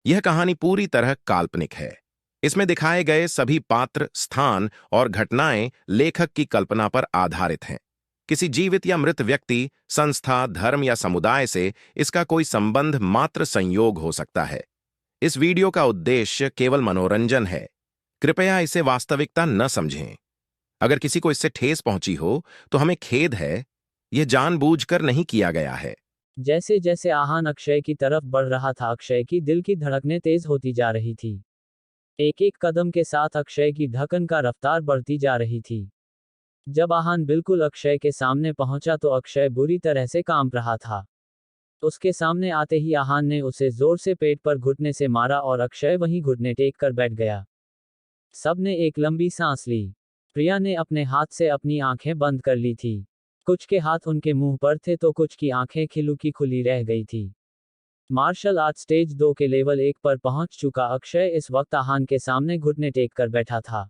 यह कहानी पूरी तरह काल्पनिक है। इसमें दिखाए गए सभी पात्र, स्थान और घटनाएं लेखक की कल्पना पर आधारित हैं। किसी जीवित या मृत व्यक्ति, संस्था, धर्म या समुदाय से इसका कोई संबंध मात्र संयोग हो सकता है। इस वीडियो का उद्देश्य केवल मनोरंजन है। कृपया इसे वास्तविकता न समझें। अगर किसी को इससे ठेस पहुंची हो, तो हमें खेद है। यह जानबूझकर नहीं किया गया है। जैसे जैसे आहान अक्षय की तरफ बढ़ रहा था, अक्षय की दिल की धड़कनें तेज होती जा रही थी। एक एक कदम के साथ अक्षय की धड़कन का रफ्तार बढ़ती जा रही थी। जब आहान बिल्कुल अक्षय के सामने पहुंचा तो अक्षय बुरी तरह से कांप रहा था। उसके सामने आते ही आहान ने उसे जोर से पेट पर घुटने से मारा और अक्षय वहीं घुटने टेक कर बैठ गया। सबने एक लंबी सांस ली। प्रिया ने अपने हाथ से अपनी आंखें बंद कर ली थी। कुछ के हाथ उनके मुंह पर थे तो कुछ की आंखें खिलू की खुली रह गई थी। मार्शल आर्ट स्टेज 2 के लेवल 1 पर पहुंच चुका अक्षय इस वक्त आहान के सामने घुटने टेक कर बैठा था।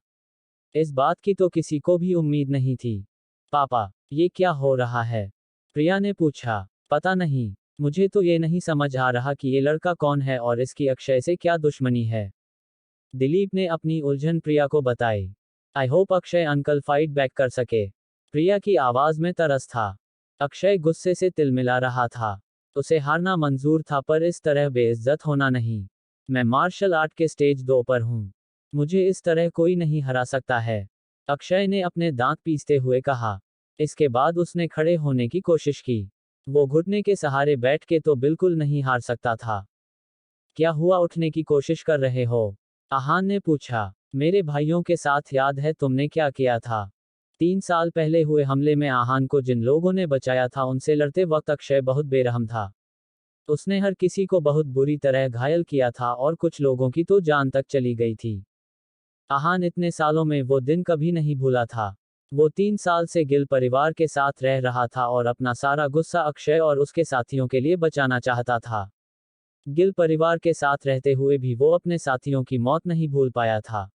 इस बात की तो किसी को भी उम्मीद नहीं थी। पापा, ये क्या हो रहा है? प्रिया ने पूछा। पता नहीं, मुझे तो ये नहीं समझ आ रहा कि ये लड़का कौन है और इसकी अक्षय से क्या दुश्मनी है। दिलीप ने अपनी उलझन प्रिया को बताई। I hope Akshay uncle fight back कर सके। प्रिया की आवाज में तरस था। अक्षय गुस्से से तिलमिला रहा था। उसे हारना मंजूर था पर इस तरह बेइज्जत होना नहीं। मैं मार्शल आर्ट के स्टेज 2 पर हूँ। मुझे इस तरह कोई नहीं हरा सकता है। अक्षय ने अपने दांत पीसते हुए कहा। इसके बाद उसने खड़े होने की कोशिश की। वो घुटने के सहारे बैठ के तो बिल्कुल नहीं हार सकता था। क्या हुआ, उठने की कोशिश कर रहे हो? आहान ने पूछा। मेरे भाइयों के साथ याद है तुमने क्या किया था? 3 साल पहले हुए हमले में आहान को जिन लोगों ने बचाया था उनसे लड़ते वक्त अक्षय बहुत बेरहम था। उसने हर किसी को बहुत बुरी तरह घायल किया था और कुछ लोगों की तो जान तक चली गई थी। आहान इतने सालों में वो दिन कभी नहीं भूला था। वो 3 साल से गिल परिवार के साथ रह रहा था और अपना सारा गुस्सा अक्षय और उसके साथियों के लिए बचाना चाहता था। गिल परिवार के साथ रहते हुए भी वो अपने साथियों की मौत नहीं भूल पाया था।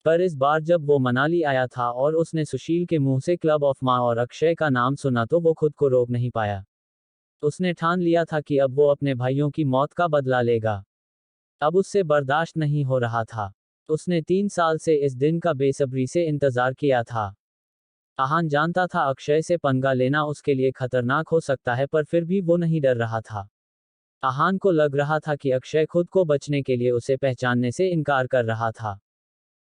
पर इस बार जब वो मनाली आया था और उसने सुशील के मुंह से क्लब ऑफ माँ और अक्षय का नाम सुना तो वो खुद को रोक नहीं पाया। उसने ठान लिया था कि अब वो अपने भाइयों की मौत का बदला लेगा। अब उससे बर्दाश्त नहीं हो रहा था। उसने 3 साल से इस दिन का बेसब्री से इंतजार किया था। आहान जानता था अक्षय से पंगा लेना उसके लिए खतरनाक हो सकता है पर फिर भी वो नहीं डर रहा था। आहान को लग रहा था कि अक्षय खुद को बचने के लिए उसे पहचानने से इनकार कर रहा था।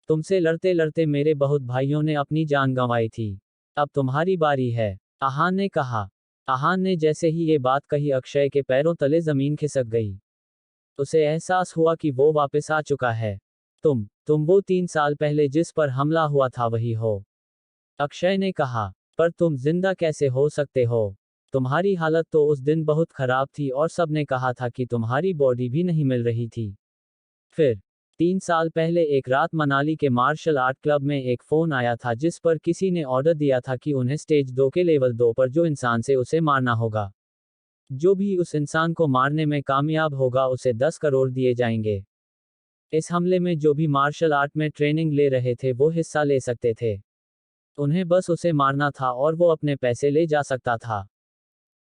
तुमसे लड़ते लड़ते मेरे बहुत भाइयों ने अपनी जान गंवाई थी। अब तुम्हारी बारी है, आहान ने कहा। आहान ने जैसे ही ये बात कही अक्षय के पैरों तले जमीन खिसक गई। उसे एहसास हुआ कि वो वापस आ चुका है। तुम वो 3 साल पहले जिस पर हमला हुआ था वही हो। अक्षय ने कहा। पर तुम जिंदा कैसे हो सकते हो? तुम्हारी हालत तो उस दिन बहुत खराब थी और सबने कहा था कि तुम्हारी बॉडी भी नहीं मिल रही थी। फिर 3 साल पहले एक रात मनाली के मार्शल आर्ट क्लब में एक फोन आया था जिस पर किसी ने ऑर्डर दिया था कि उन्हें स्टेज 2 के लेवल 2 पर जो इंसान से उसे मारना होगा। जो भी उस इंसान को मारने में कामयाब होगा उसे 10 करोड़ दिए जाएंगे। इस हमले में जो भी मार्शल आर्ट में ट्रेनिंग ले रहे थे वो हिस्सा ले सकते थे। उन्हें बस उसे मारना था और वो अपने पैसे ले जा सकता था।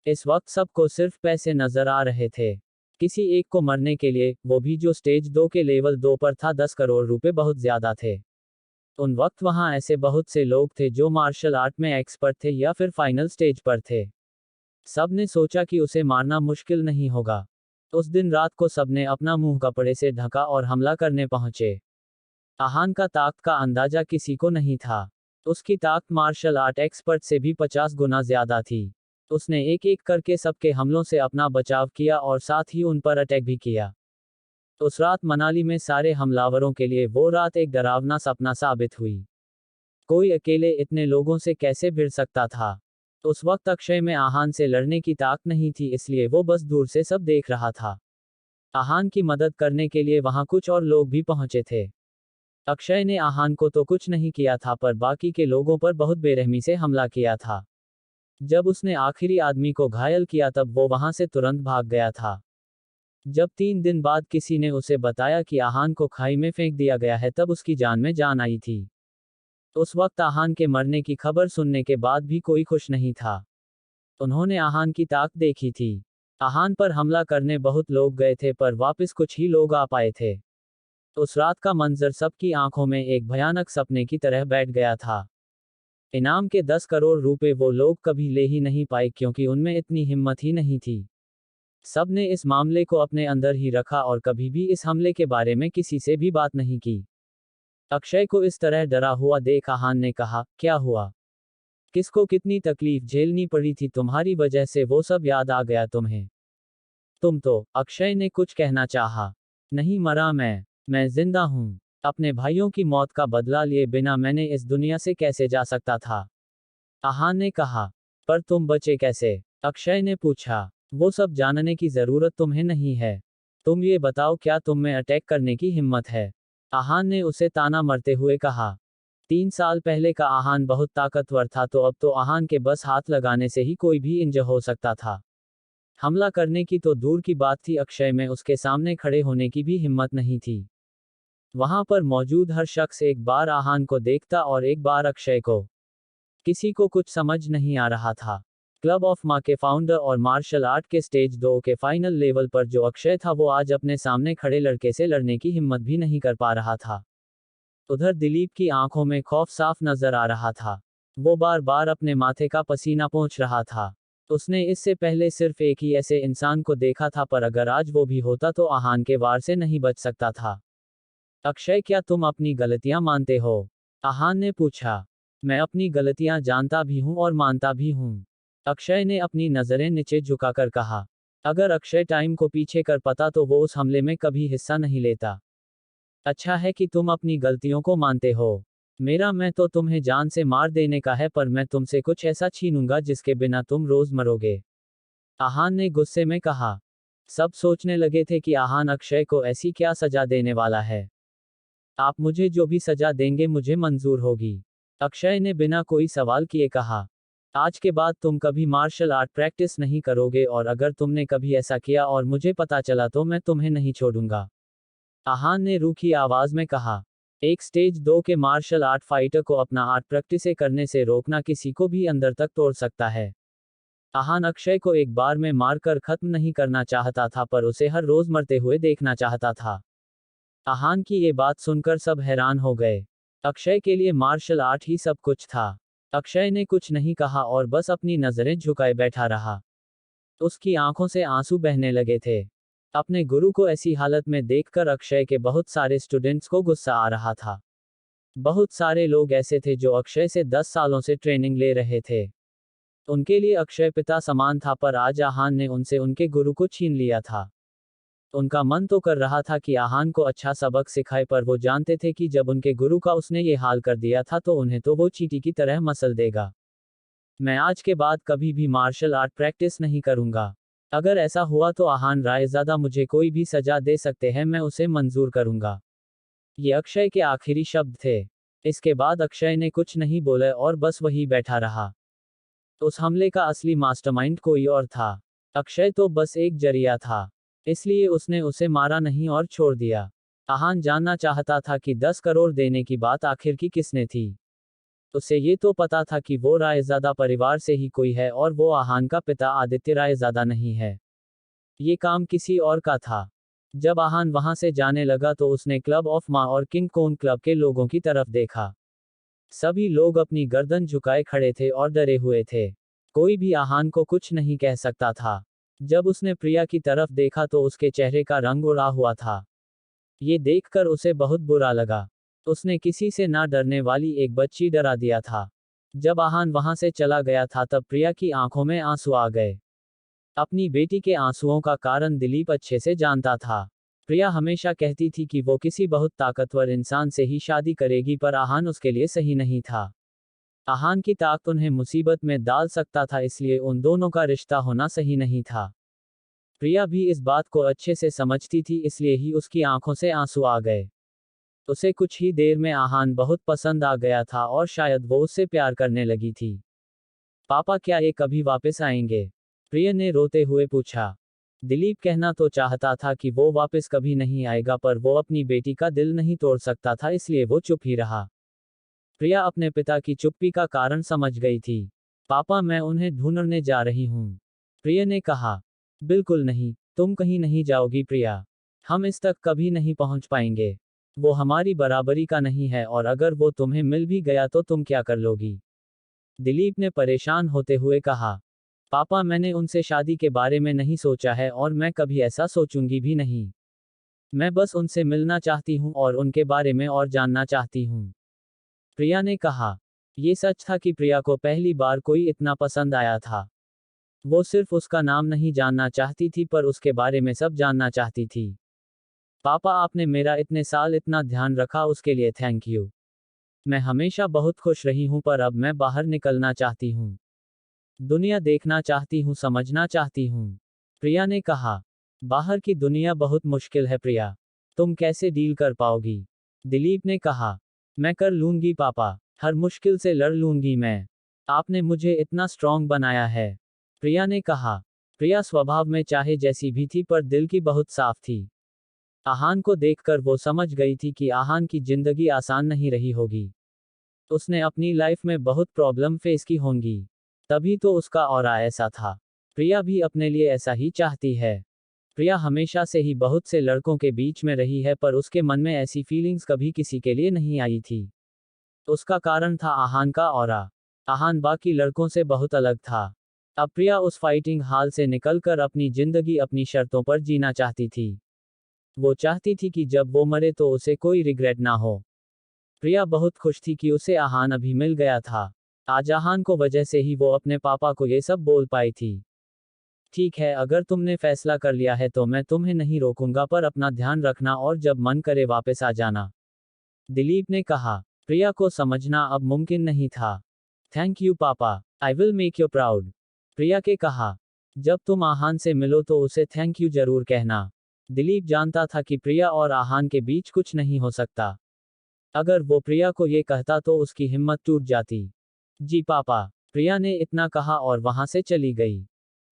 इस वक्त सबको सिर्फ पैसे नजर आ रहे थे। किसी एक को मरने के लिए, वो भी जो स्टेज 2 के लेवल 2 पर था, 10 करोड़ रुपए बहुत ज्यादा थे। उन वक्त वहां ऐसे बहुत से लोग थे जो मार्शल आर्ट में एक्सपर्ट थे या फिर फाइनल स्टेज पर थे। सबने सोचा कि उसे मारना मुश्किल नहीं होगा। उस दिन रात को सबने अपना मुंह कपड़े से ढका और हमला करने पहुंचे। आहान का ताकत का अंदाजा किसी को नहीं था। उसकी ताकत मार्शल आर्ट एक्सपर्ट से भी 50 गुना ज्यादा थी। उसने एक एक करके सबके हमलों से अपना बचाव किया और साथ ही उन पर अटैक भी किया। उस रात मनाली में सारे हमलावरों के लिए वो रात एक डरावना सपना साबित हुई। कोई अकेले इतने लोगों से कैसे भिड़ सकता था? उस वक्त अक्षय में आहान से लड़ने की ताकत नहीं थी, इसलिए वो बस दूर से सब देख रहा था। आहान की मदद करने के लिए वहां कुछ और लोग भी पहुंचे थे। अक्षय ने आहान को तो कुछ नहीं किया था पर बाकी के लोगों पर बहुत बेरहमी से हमला किया था। जब उसने आखिरी आदमी को घायल किया तब वो वहां से तुरंत भाग गया था। जब 3 दिन बाद किसी ने उसे बताया कि आहान को खाई में फेंक दिया गया है तब उसकी जान में जान आई थी। उस वक्त आहान के मरने की खबर सुनने के बाद भी कोई खुश नहीं था। उन्होंने आहान की ताकत देखी थी। आहान पर हमला करने बहुत लोग गए थे पर वापस कुछ ही लोग आ पाए थे। उस रात का मंजर सबकी आंखों में एक भयानक सपने की तरह बैठ गया था। इनाम के 10 करोड़ रुपए वो लोग कभी ले ही नहीं पाए क्योंकि उनमें इतनी हिम्मत ही नहीं थी। सब ने इस मामले को अपने अंदर ही रखा और कभी भी इस हमले के बारे में किसी से भी बात नहीं की। अक्षय को इस तरह डरा हुआ देख आहान ने कहा, क्या हुआ? किसको कितनी तकलीफ झेलनी पड़ी थी तुम्हारी वजह से वो सब याद आ गया तुम्हें? तुम तो, अक्षय ने कुछ कहना चाहा। नहीं मरा मैं जिंदा हूं। अपने भाइयों की मौत का बदला लिए बिना मैंने इस दुनिया से कैसे जा सकता था? आहान ने कहा। पर तुम बचे कैसे? अक्षय ने पूछा। वो सब जानने की जरूरत तुम्हें नहीं है। तुम ये बताओ क्या तुम में अटैक करने की हिम्मत है? आहान ने उसे ताना मारते हुए कहा। 3 साल पहले का आहान बहुत ताकतवर था तो अब तो आहान के बस हाथ लगाने से ही कोई भी इंजर हो सकता था। हमला करने की तो दूर की बात थी, अक्षय में उसके सामने खड़े होने की भी हिम्मत नहीं थी। वहां पर मौजूद हर शख्स एक बार आहान को देखता और एक बार अक्षय को। किसी को कुछ समझ नहीं आ रहा था। क्लब ऑफ माँ के फाउंडर और मार्शल आर्ट के स्टेज 2 के फाइनल लेवल पर जो अक्षय था वो आज अपने सामने खड़े लड़के से लड़ने की हिम्मत भी नहीं कर पा रहा था। उधर दिलीप की आंखों में खौफ साफ नजर आ रहा था। वो बार बार अपने माथे का पसीना पोंछ रहा था। उसने इससे पहले सिर्फ एक ही ऐसे इंसान को देखा था पर अगर आज वो भी होता तो आहान के वार से नहीं बच सकता था। अक्षय क्या तुम अपनी गलतियां मानते हो? आहान ने पूछा। मैं अपनी गलतियां जानता भी हूं और मानता भी हूं। अक्षय ने अपनी नजरें नीचे झुकाकर कहा। अगर अक्षय टाइम को पीछे कर पाता तो वो उस हमले में कभी हिस्सा नहीं लेता। अच्छा है कि तुम अपनी गलतियों को मानते हो। मेरा मैं तो तुम्हें जान से मार देने का है पर मैं तुमसे कुछ ऐसा छीनूंगा जिसके बिना तुम रोज मरोगे। आहान ने गुस्से में कहा। सब सोचने लगे थे कि आहान अक्षय को ऐसी क्या सजा देने वाला है। आप मुझे जो भी सजा देंगे मुझे मंजूर होगी। अक्षय ने बिना कोई सवाल किए कहा। आज के बाद तुम कभी मार्शल आर्ट प्रैक्टिस नहीं करोगे और अगर तुमने कभी ऐसा किया और मुझे पता चला तो मैं तुम्हें नहीं छोड़ूंगा। आहान ने रूखी आवाज में कहा। एक स्टेज 2 के मार्शल आर्ट फाइटर को अपना आर्ट प्रैक्टिस करने से रोकना किसी को भी अंदर तक तोड़ सकता है। आहान अक्षय को एक बार में मारकर खत्म नहीं करना चाहता था पर उसे हर रोज मरते हुए देखना चाहता था। आहान की ये बात सुनकर सब हैरान हो गए। अक्षय के लिए मार्शल आर्ट ही सब कुछ था। अक्षय ने कुछ नहीं कहा और बस अपनी नजरें झुकाए बैठा रहा। उसकी आंखों से आंसू बहने लगे थे। अपने गुरु को ऐसी हालत में देखकर अक्षय के बहुत सारे स्टूडेंट्स को गुस्सा आ रहा था। बहुत सारे लोग ऐसे थे जो अक्षय से 10 सालों से ट्रेनिंग ले रहे थे। उनके लिए अक्षय पिता समान था पर आज आहान ने उनसे उनके गुरु को छीन लिया था। उनका मन तो कर रहा था कि आहान को अच्छा सबक सिखाए पर वो जानते थे कि जब उनके गुरु का उसने ये हाल कर दिया था तो उन्हें तो वो चींटी की तरह मसल देगा। मैं आज के बाद कभी भी मार्शल आर्ट प्रैक्टिस नहीं करूंगा। अगर ऐसा हुआ तो आहान रायज़ादा मुझे कोई भी सजा दे सकते हैं, मैं उसे मंजूर करूंगा। ये अक्षय के आखिरी शब्द थे। इसके बाद अक्षय ने कुछ नहीं बोला और बस वही बैठा रहा। उस हमले का असली मास्टरमाइंड कोई और था। अक्षय तो बस एक जरिया था। इसलिए उसने उसे मारा नहीं और छोड़ दिया। आहान जानना चाहता था कि 10 करोड़ देने की बात आखिर की किसने थी। उसे ये तो पता था कि वो रायज़ादा परिवार से ही कोई है और वो आहान का पिता आदित्य रायज़ादा नहीं है। ये काम किसी और का था। जब आहान वहां से जाने लगा तो उसने क्लब ऑफ माँ और किंग कोन क्लब के लोगों की तरफ देखा। सभी लोग अपनी गर्दन झुकाए खड़े थे और डरे हुए थे। कोई भी आहान को कुछ नहीं कह सकता था। जब उसने प्रिया की तरफ देखा तो उसके चेहरे का रंग उड़ा हुआ था। ये देखकर उसे बहुत बुरा लगा। उसने किसी से ना डरने वाली एक बच्ची डरा दिया था। जब आहान वहां से चला गया था तब प्रिया की आंखों में आंसू आ गए। अपनी बेटी के आंसुओं का कारण दिलीप अच्छे से जानता था। प्रिया हमेशा कहती थी कि वो किसी बहुत ताकतवर इंसान से ही शादी करेगी पर आहान उसके लिए सही नहीं था। आहान की ताकत उन्हें मुसीबत में डाल सकता था इसलिए उन दोनों का रिश्ता होना सही नहीं था। प्रिया भी इस बात को अच्छे से समझती थी इसलिए ही उसकी आंखों से आंसू आ गए। उसे कुछ ही देर में आहान बहुत पसंद आ गया था और शायद वो उससे प्यार करने लगी थी। पापा क्या ये कभी वापस आएंगे? प्रिया ने रोते हुए पूछा। दिलीप कहना तो चाहता था कि वो वापस कभी नहीं आएगा पर वो अपनी बेटी का दिल नहीं तोड़ सकता था इसलिए वो चुप ही रहा। प्रिया अपने पिता की चुप्पी का कारण समझ गई थी। पापा मैं उन्हें ढूंढने जा रही हूँ, प्रिया ने कहा। बिल्कुल नहीं, तुम कहीं नहीं जाओगी प्रिया। हम इस तक कभी नहीं पहुंच पाएंगे। वो हमारी बराबरी का नहीं है और अगर वो तुम्हें मिल भी गया तो तुम क्या कर लोगी? दिलीप ने परेशान होते हुए कहा। पापा, मैंने उनसे शादी के बारे में नहीं सोचा है और मैं कभी ऐसा सोचूंगी भी नहीं। मैं बस उनसे मिलना चाहती हूँ और उनके बारे में और जानना चाहती हूँ। प्रिया ने कहा। ये सच था कि प्रिया को पहली बार कोई इतना पसंद आया था। वो सिर्फ उसका नाम नहीं जानना चाहती थी पर उसके बारे में सब जानना चाहती थी। पापा, आपने मेरा इतने साल इतना ध्यान रखा, उसके लिए थैंक यू। मैं हमेशा बहुत खुश रही हूँ पर अब मैं बाहर निकलना चाहती हूँ। दुनिया देखना चाहती हूँ, समझना चाहती हूँ। प्रिया ने कहा। बाहर की दुनिया बहुत मुश्किल है प्रिया। तुम कैसे डील कर पाओगी? दिलीप ने कहा। मैं कर लूंगी पापा, हर मुश्किल से लड़ लूंगी मैं। आपने मुझे इतना स्ट्रांग बनाया है। प्रिया ने कहा। प्रिया स्वभाव में चाहे जैसी भी थी पर दिल की बहुत साफ थी। आहान को देखकर वो समझ गई थी कि आहान की जिंदगी आसान नहीं रही होगी। उसने अपनी लाइफ में बहुत प्रॉब्लम फेस की होंगी। तभी तो उसका ऑरा ऐसा था। प्रिया भी अपने लिए ऐसा ही चाहती है। प्रिया हमेशा से ही बहुत से लड़कों के बीच में रही है पर उसके मन में ऐसी फीलिंग्स कभी किसी के लिए नहीं आई थी। उसका कारण था आहान का ऑरा। आहान बाकी लड़कों से बहुत अलग था। अब प्रिया उस फाइटिंग हाल से निकलकर अपनी जिंदगी अपनी शर्तों पर जीना चाहती थी। वो चाहती थी कि जब वो मरे तो उसे कोई रिग्रेट ना हो। प्रिया बहुत खुश थी कि उसे आहान अभी मिल गया था। आज आहान को वजह से ही वो अपने पापा को ये सब बोल पाई थी। ठीक है, अगर तुमने फैसला कर लिया है तो मैं तुम्हें नहीं रोकूंगा पर अपना ध्यान रखना और जब मन करे वापस आ जाना। दिलीप ने कहा। प्रिया को समझना अब मुमकिन नहीं था। Thank you papa, I will make you proud. Priya के कहा। जब तुम आहान से मिलो तो उसे थैंक यू जरूर कहना। दिलीप जानता था कि प्रिया और आहान के बीच कुछ नहीं हो सकता। अगर वो प्रिया को ये कहता तो उसकी हिम्मत टूट जाती। जी पापा। प्रिया ने इतना कहा और वहां से चली गई।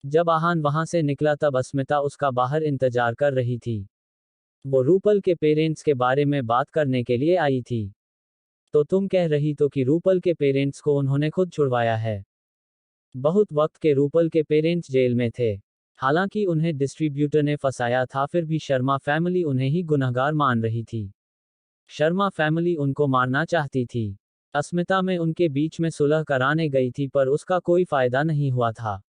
जब आहान वहां से निकला तब अस्मिता उसका बाहर इंतजार कर रही थी। वो रूपल के पेरेंट्स के बारे में बात करने के लिए आई थी। तो तुम कह रही तो कि रूपल के पेरेंट्स को उन्होंने खुद छुड़वाया है। बहुत वक्त के रूपल के पेरेंट्स जेल में थे। हालांकि उन्हें डिस्ट्रीब्यूटर ने फंसाया था फिर भी शर्मा फैमिली उन्हें ही गुनहगार मान रही थी। शर्मा फैमिली उनको मारना चाहती थी। अस्मिता में उनके बीच में सुलह कराने गई थी पर उसका कोई फायदा नहीं हुआ था।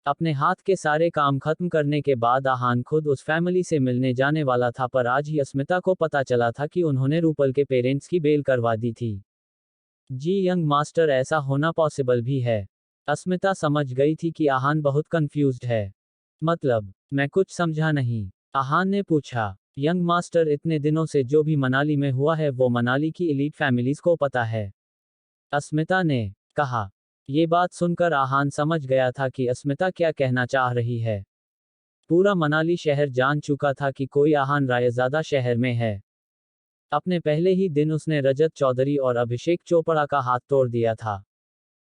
अपने हाथ के सारे काम खत्म करने के बाद आहान खुद उस फैमिली से मिलने जाने वाला था पर आज ही अस्मिता को पता चला था कि उन्होंने रूपल के पेरेंट्स की बेल करवा दी थी। जी यंग मास्टर, ऐसा होना पॉसिबल भी है? अस्मिता समझ गई थी कि आहान बहुत कंफ्यूज्ड है। मतलब, मैं कुछ समझा नहीं। आहान ने पूछा। यंग मास्टर, इतने दिनों से जो भी मनाली में हुआ है वो मनाली की एलीट फैमिलीज को पता है। अस्मिता ने कहा। ये बात सुनकर आहान समझ गया था कि अस्मिता क्या कहना चाह रही है। पूरा मनाली शहर जान चुका था कि कोई आहान रायज़ादा शहर में है। अपने पहले ही दिन उसने रजत चौधरी और अभिषेक चोपड़ा का हाथ तोड़ दिया था।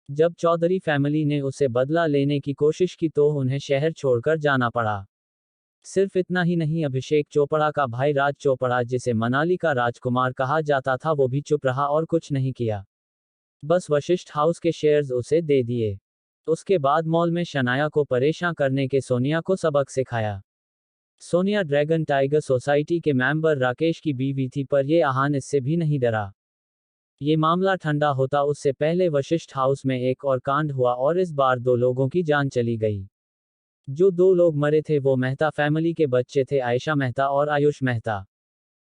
जब चौधरी फैमिली ने उसे बदला लेने की कोशिश की तो उन्हें शहर छोड़कर जाना पड़ा। सिर्फ इतना ही नहीं, अभिषेक चोपड़ा का भाई राज चोपड़ा, जिसे मनाली का राजकुमार कहा जाता था, वो भी चुप रहा और कुछ नहीं किया। बस वशिष्ठ हाउस के शेयर्स उसे दे दिए। उसके बाद मॉल में शनाया को परेशान करने के सोनिया को सबक सिखाया। सोनिया ड्रैगन टाइगर सोसाइटी के मेंबर राकेश की बीवी थी पर ये आहान इससे भी नहीं डरा। ये मामला ठंडा होता उससे पहले वशिष्ठ हाउस में एक और कांड हुआ और इस बार 2 लोगों की जान चली गई। जो 2 लोग मरे थे वो मेहता फैमिली के बच्चे थे, आयशा मेहता और आयुष मेहता।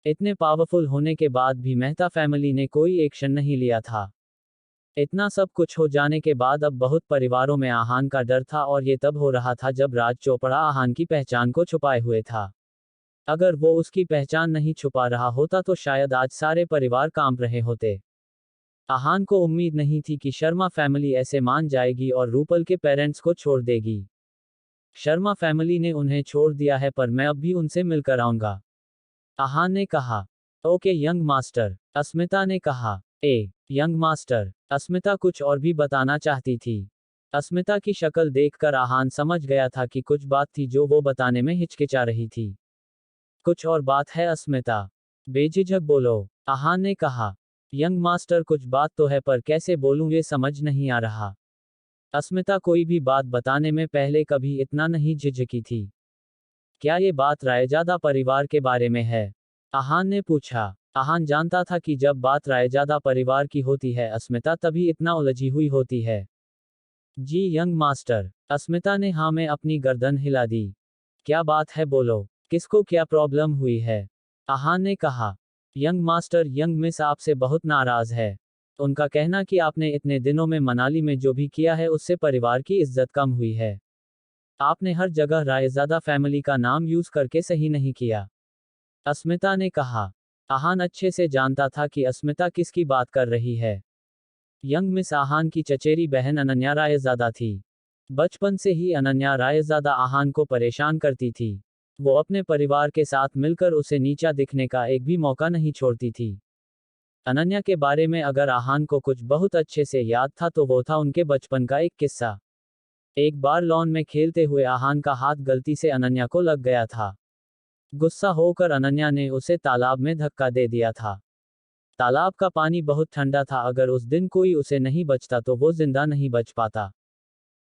इतने पावरफुल होने के बाद भी मेहता फैमिली ने कोई एक्शन नहीं लिया था। इतना सब कुछ हो जाने के बाद अब बहुत परिवारों में आहान का डर था और ये तब हो रहा था जब राज चोपड़ा आहान की पहचान को छुपाए हुए था। अगर वो उसकी पहचान नहीं छुपा रहा होता तो शायद आज सारे परिवार कांप रहे होते। आहान को उम्मीद नहीं थी कि शर्मा फैमिली ऐसे मान जाएगी और रूपल के पेरेंट्स को छोड़ देगी। शर्मा फैमिली ने उन्हें छोड़ दिया है पर मैं अब भी उनसे मिलकर आऊंगा, आहान ने कहा। ओके यंग मास्टर, अस्मिता ने कहा। Young master. अस्मिता कुछ और भी बताना चाहती थी। अस्मिता की शक्ल देखकर आहान समझ गया था कि कुछ बात थी जो वो बताने में हिचकिचा रही थी। कुछ और बात है अस्मिता? बेझिझक बोलो, आहान ने कहा। यंग मास्टर, कुछ बात तो है पर कैसे बोलूं ये समझ नहीं आ रहा। अस्मिता कोई भी बात बताने में पहले कभी इतना नहीं झिझकी थी। क्या ये बात रायजादा परिवार के बारे में है? आहान ने पूछा। आहान जानता था कि जब बात रायजादा परिवार की होती है अस्मिता तभी इतना उलझी हुई होती है। जी यंग मास्टर। अस्मिता ने हाँ में अपनी गर्दन हिला दी। क्या बात है बोलो, किसको क्या प्रॉब्लम हुई है? आहान ने कहा। यंग मास्टर, यंग मिस आपसे बहुत नाराज है। उनका कहना कि आपने इतने दिनों में मनाली में जो भी किया है उससे परिवार की इज्जत कम हुई है। आपने हर जगह रायजादा फैमिली का नाम यूज करके सही नहीं किया। अस्मिता ने कहा। आहान अच्छे से जानता था कि अस्मिता किसकी बात कर रही है। यंग मिस आहान की चचेरी बहन अनन्या रायजादा थी। बचपन से ही अनन्या रायजादा आहान को परेशान करती थी। वो अपने परिवार के साथ मिलकर उसे नीचा दिखने का एक भी मौका नहीं छोड़ती थी। अनन्या के बारे में अगर आहान को कुछ बहुत अच्छे से याद था तो वो था उनके बचपन का एक किस्सा। एक बार लॉन में खेलते हुए आहान का हाथ गलती से अनन्या को लग गया था। गुस्सा होकर अनन्या ने उसे तालाब में धक्का दे दिया था। तालाब का पानी बहुत ठंडा था, अगर उस दिन कोई उसे नहीं बचता तो वो जिंदा नहीं बच पाता।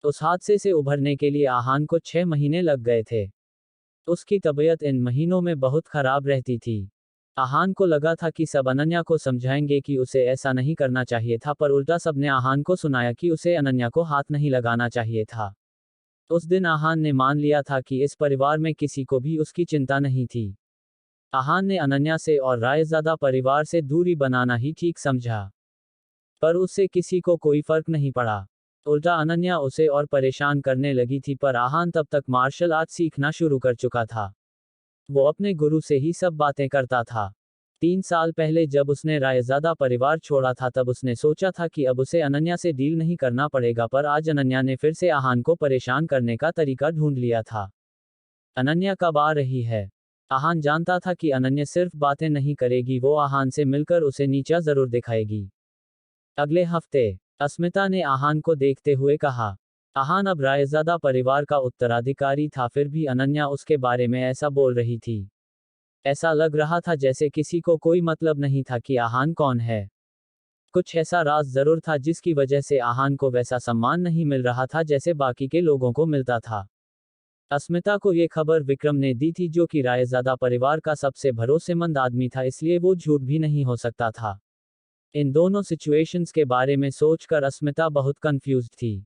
उस हादसे से उभरने के लिए आहान को 6 महीने लग गए थे। उसकी तबीयत इन महीनों में बहुत खराब रहती थी। आहान को लगा था कि सब अनन्या को समझाएंगे कि उसे ऐसा नहीं करना चाहिए था, पर उल्टा सबने आहान को सुनाया कि उसे अनन्या को हाथ नहीं लगाना चाहिए था। उस दिन आहान ने मान लिया था कि इस परिवार में किसी को भी उसकी चिंता नहीं थी। आहान ने अनन्या से और रायजादा परिवार से दूरी बनाना ही ठीक समझा। पर उससे किसी को कोई फर्क नहीं पड़ा। उल्टा अनन्या उसे और परेशान करने लगी थी, पर आहान तब तक मार्शल आर्ट सीखना शुरू कर चुका था। वो अपने गुरु से ही सब बातें करता था। 3 साल पहले जब उसने रायजादा परिवार छोड़ा था तब उसने सोचा था कि अब उसे अनन्या से डील नहीं करना पड़ेगा, पर आज अनन्या ने फिर से आहान को परेशान करने का तरीका ढूंढ लिया था। अनन्या कब आ रही है? आहान जानता था कि अनन्या सिर्फ बातें नहीं करेगी, वो आहान से मिलकर उसे नीचा जरूर दिखाएगी। अगले हफ्ते। अस्मिता ने आहान को देखते हुए कहा। आहान अब रायजादा परिवार का उत्तराधिकारी था, फिर भी अनन्या उसके बारे में ऐसा बोल रही थी। ऐसा लग रहा था जैसे किसी को कोई मतलब नहीं था कि आहान कौन है। कुछ ऐसा राज जरूर था जिसकी वजह से आहान को वैसा सम्मान नहीं मिल रहा था जैसे बाकी के लोगों को मिलता था। अस्मिता को ये खबर विक्रम ने दी थी, जो कि रायजादा परिवार का सबसे भरोसेमंद आदमी था, इसलिए वो झूठ भी नहीं हो सकता था। इन दोनों सिचुएशंस के बारे में सोचकर अस्मिता बहुत कंफ्यूज्ड थी।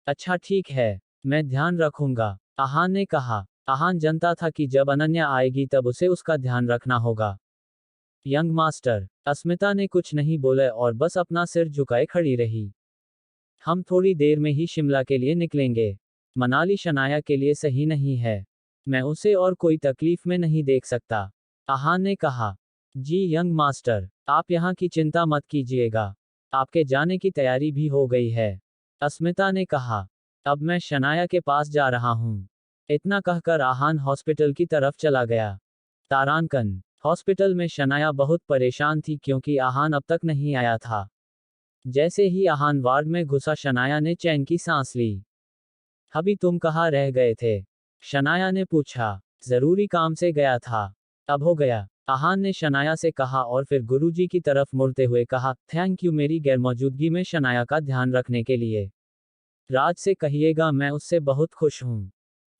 अच्छा ठीक है, मैं ध्यान रखूंगा, आहान ने कहा। आहान जानता था कि जब अनन्या आएगी तब उसे उसका ध्यान रखना होगा। Young master. अस्मिता ने कुछ नहीं बोला और बस अपना सिर झुकाए खड़ी रही। हम थोड़ी देर में ही शिमला के लिए निकलेंगे। मनाली शनाया के लिए सही नहीं है। मैं उसे और कोई तकलीफ में नहीं देख सकता, आहान ने कहा। जी यंग मास्टर, आप यहाँ की चिंता मत कीजिएगा। आपके जाने की तैयारी भी हो गई है, अस्मिता ने कहा। अब मैं शनाया के पास जा रहा हूँ। इतना कहकर आहान हॉस्पिटल की तरफ चला गया। तारांकन। हॉस्पिटल में शनाया बहुत परेशान थी क्योंकि आहान अब तक नहीं आया था। जैसे ही आहान वार्ड में घुसा शनाया ने चैन की सांस ली। अभी तुम कहाँ रह गए थे? शनाया ने पूछा। जरूरी काम से गया था। अब हो गया, आहान ने शनाया से कहा और फिर गुरुजी की तरफ मुड़ते हुए कहा, थैंक यू मेरी गैरमौजूदगी में शनाया का ध्यान रखने के लिए। राज से कहिएगा मैं उससे बहुत खुश हूँ।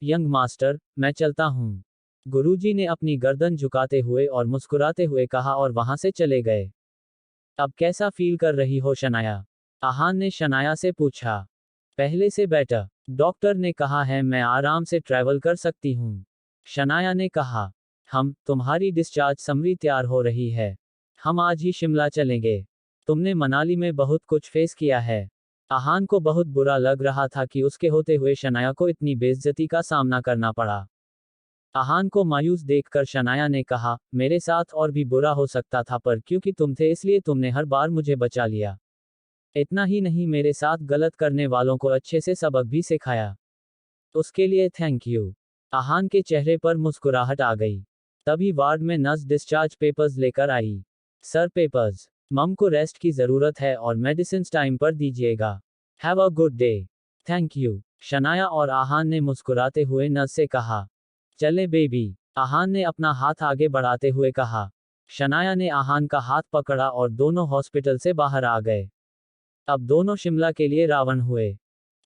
यंग मास्टर, मैं चलता हूँ। गुरुजी ने अपनी गर्दन झुकाते हुए और मुस्कुराते हुए कहा और वहां से चले गए। अब कैसा फील कर रही हो शनाया? आहान ने शनाया से पूछा। पहले से बेटर, डॉक्टर ने कहा है मैं आराम से ट्रैवल कर सकती हूँ। शनाया ने कहा। तुम्हारी डिस्चार्ज समरी तैयार हो रही है। हम आज ही शिमला चलेंगे। तुमने मनाली में बहुत कुछ फेस किया है। आहान को बहुत बुरा लग रहा था कि उसके होते हुए शनाया को इतनी बेइज्जती का सामना करना पड़ा। आहान को मायूस देखकर शनाया ने कहा, मेरे साथ और भी बुरा हो सकता था, पर क्योंकि तुम थे इसलिए तुमने हर बार मुझे बचा लिया। इतना ही नहीं, मेरे साथ गलत करने वालों को अच्छे से सबक भी सिखाया। उसके लिए थैंक यू। आहान के चेहरे पर मुस्कुराहट आ गई। तभी वार्ड में नर्स डिस्चार्ज पेपर्स लेकर आई। सर पेपर्स, मम को रेस्ट की जरूरत है और मेडिसिन टाइम पर दीजिएगा। Have a good day. Thank you, Shanaya और आहान ने मुस्कुराते हुए नर्स से कहा। चले बेबी, आहान ने अपना हाथ आगे बढ़ाते हुए कहा। शनाया ने आहान का हाथ पकड़ा और दोनों हॉस्पिटल से बाहर आ गए। अब दोनों शिमला के लिए रावण हुए।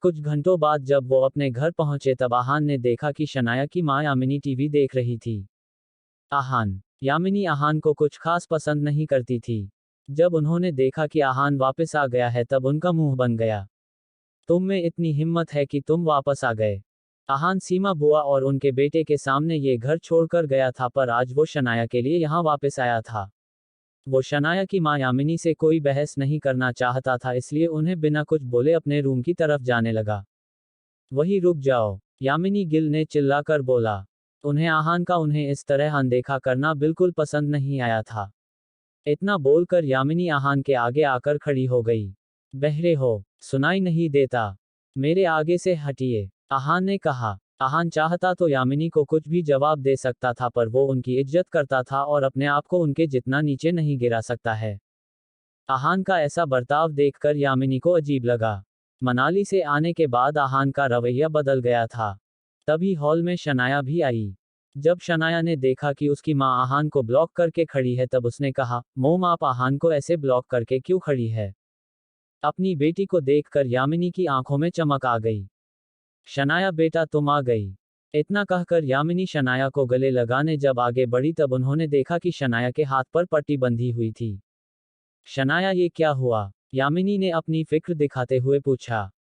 कुछ घंटों बाद जब वो अपने घर पहुंचे तब आहान ने देखा कि शनाया की मां यामिनी टीवी देख रही थी। आहान यामिनी आहान को कुछ खास पसंद नहीं करती थी। जब उन्होंने देखा कि आहान वापस आ गया है तब उनका मुंह बन गया। तुम में इतनी हिम्मत है कि तुम वापस आ गए। आहान सीमा बुआ और उनके बेटे के सामने ये घर छोड़कर गया था, पर आज वो शनाया के लिए यहाँ वापस आया था। वो शनाया की मां यामिनी से कोई बहस नहीं करना चाहता था, इसलिए उन्हें बिना कुछ बोले अपने रूम की तरफ जाने लगा। वही रुक जाओ, यामिनी गिल ने चिल्लाकर बोला। उन्हें आहान का उन्हें इस तरह अनदेखा करना बिल्कुल पसंद नहीं आया था। इतना बोलकर यामिनी आहान के आगे आकर खड़ी हो गई। बहरे हो, सुनाई नहीं देता? मेरे आगे से हटिए, आहान ने कहा। आहान चाहता तो यामिनी को कुछ भी जवाब दे सकता था, पर वो उनकी इज्जत करता था और अपने आप को उनके जितना नीचे नहीं गिरा सकता है। आहान का ऐसा बर्ताव देखकर यामिनी को अजीब लगा। मनाली से आने के बाद आहान का रवैया बदल गया था। तभी हॉल में शनाया भी आई। जब शनाया ने देखा कि उसकी मां आहान को ब्लॉक करके खड़ी है तब उसने कहा, मोम आप आहान को ऐसे ब्लॉक करके क्यों खड़ी है? अपनी बेटी को देखकर यामिनी की आंखों में चमक आ गई। शनाया बेटा तुम आ गई। इतना कहकर यामिनी शनाया को गले लगाने जब आगे बढ़ी तब उन्होंने देखा कि शनाया के हाथ पर पट्टी बंधी हुई थी। शनाया ये क्या हुआ? यामिनी ने अपनी फिक्र दिखाते हुए पूछा।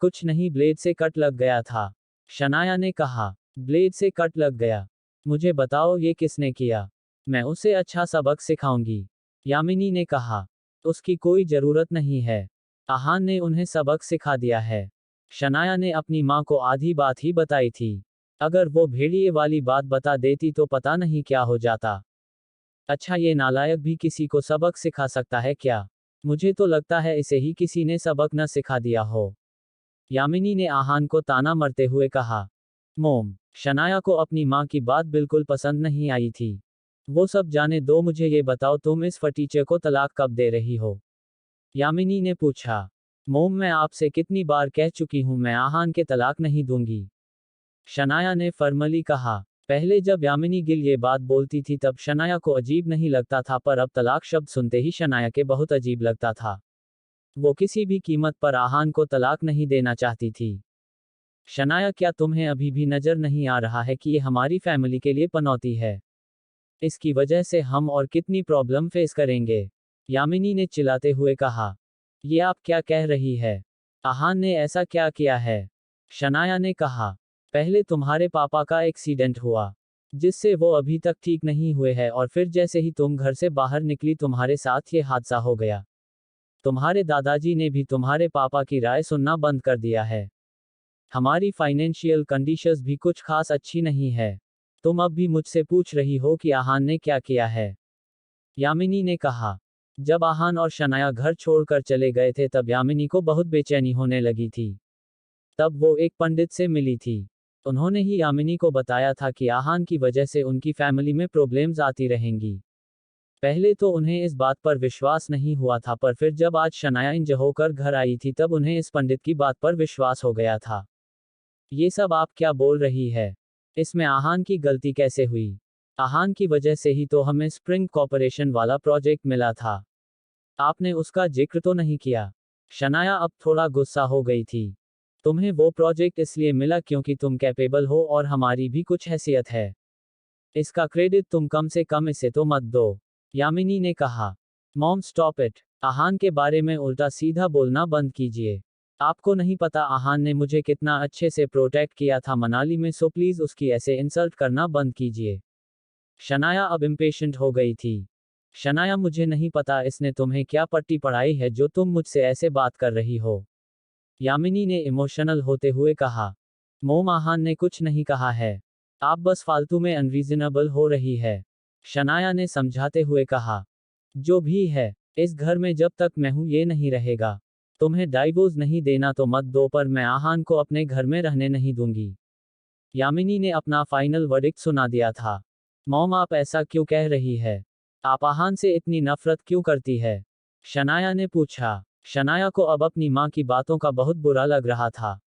कुछ नहीं, ब्लेड से कट लग गया था, शनाया ने कहा। ब्लेड से कट लग गया? मुझे बताओ ये किसने किया? मैं उसे अच्छा सबक सिखाऊंगी, यामिनी ने कहा। उसकी कोई जरूरत नहीं है, आहान ने उन्हें सबक सिखा दिया है। शनाया ने अपनी मां को आधी बात ही बताई थी। अगर वो भेड़िए वाली बात बता देती तो पता नहीं क्या हो जाता। अच्छा, ये नालायक भी किसी को सबक सिखा सकता है क्या? मुझे तो लगता है इसे ही किसी ने सबक न सिखा दिया हो, यामिनी ने आहान को ताना मरते हुए कहा। मोम, शनाया को अपनी मां की बात बिल्कुल पसंद नहीं आई थी। वो सब जाने दो, मुझे ये बताओ तुम इस फटीचे को तलाक कब दे रही हो? यामिनी ने पूछा। मोम, मैं आपसे कितनी बार कह चुकी हूं मैं आहान के तलाक नहीं दूंगी, शनाया ने फर्मली कहा। पहले जब यामिनी गिल ये बात बोलती थी तब शनाया को अजीब नहीं लगता था, पर अब तलाक शब्द सुनते ही शनाया के बहुत अजीब लगता था। वो किसी भी कीमत पर आहान को तलाक नहीं देना चाहती थी। शनाया, क्या तुम्हें अभी भी नजर नहीं आ रहा है कि ये हमारी फैमिली के लिए पनौती है? इसकी वजह से हम और कितनी प्रॉब्लम फेस करेंगे, यामिनी ने चिल्लाते हुए कहा। ये आप क्या कह रही है? आहान ने ऐसा क्या किया है? शनाया ने कहा। पहले तुम्हारे पापा का एक्सीडेंट हुआ, जिससे वो अभी तक ठीक नहीं हुए हैं, और फिर जैसे ही तुम घर से बाहर निकली तुम्हारे साथ ये हादसा हो गया। तुम्हारे दादाजी ने भी तुम्हारे पापा की राय सुनना बंद कर दिया है। हमारी फाइनेंशियल कंडीशंस भी कुछ खास अच्छी नहीं है। तुम अब भी मुझसे पूछ रही हो कि आहान ने क्या किया है, यामिनी ने कहा। जब आहान और शनाया घर छोड़कर चले गए थे तब यामिनी को बहुत बेचैनी होने लगी थी। तब वो एक पंडित से मिली थी। उन्होंने ही यामिनी को बताया था कि आहान की वजह से उनकी फैमिली में प्रॉब्लम्स आती रहेंगी। पहले तो उन्हें इस बात पर विश्वास नहीं हुआ था, पर फिर जब आज शनाया इंजर होकर घर आई थी तब उन्हें इस पंडित की बात पर विश्वास हो गया था। ये सब आप क्या बोल रही है? इसमें आहान की गलती कैसे हुई? आहान की वजह से ही तो हमें स्प्रिंग कॉर्पोरेशन वाला प्रोजेक्ट मिला था। आपने उसका जिक्र तो नहीं किया। शनाया अब थोड़ा गुस्सा हो गई थी। तुम्हें वो प्रोजेक्ट इसलिए मिला क्योंकि तुम कैपेबल हो और हमारी भी कुछ हैसियत है। इसका क्रेडिट तुम कम से कम इसे तो मत दो, यामिनी ने कहा। मॉम स्टॉप इट, आहान के बारे में उल्टा सीधा बोलना बंद कीजिए। आपको नहीं पता आहान ने मुझे कितना अच्छे से प्रोटेक्ट किया था मनाली में, सो प्लीज उसकी ऐसे इंसल्ट करना बंद कीजिए। शनाया अब इम्पेशेंट हो गई थी। शनाया, मुझे नहीं पता इसने तुम्हें क्या पट्टी पढ़ाई है जो तुम मुझसे ऐसे बात कर रही हो, यामिनी ने इमोशनल होते हुए कहा। मोम, आहान ने कुछ नहीं कहा है, आप बस फालतू में अनरीजनेबल हो रही है, शनाया ने समझाते हुए कहा। जो भी है, इस घर में जब तक मैं हूं ये नहीं रहेगा। तुम्हें डाइवोर्स नहीं देना तो मत दो, पर मैं आहान को अपने घर में रहने नहीं दूंगी। यामिनी ने अपना फाइनल वर्डिक्ट सुना दिया था। मॉम, आप ऐसा क्यों कह रही है? आप आहान से इतनी नफरत क्यों करती है? शनाया ने पूछा। शनाया को अब अपनी मां की बातों का बहुत बुरा लग रहा था।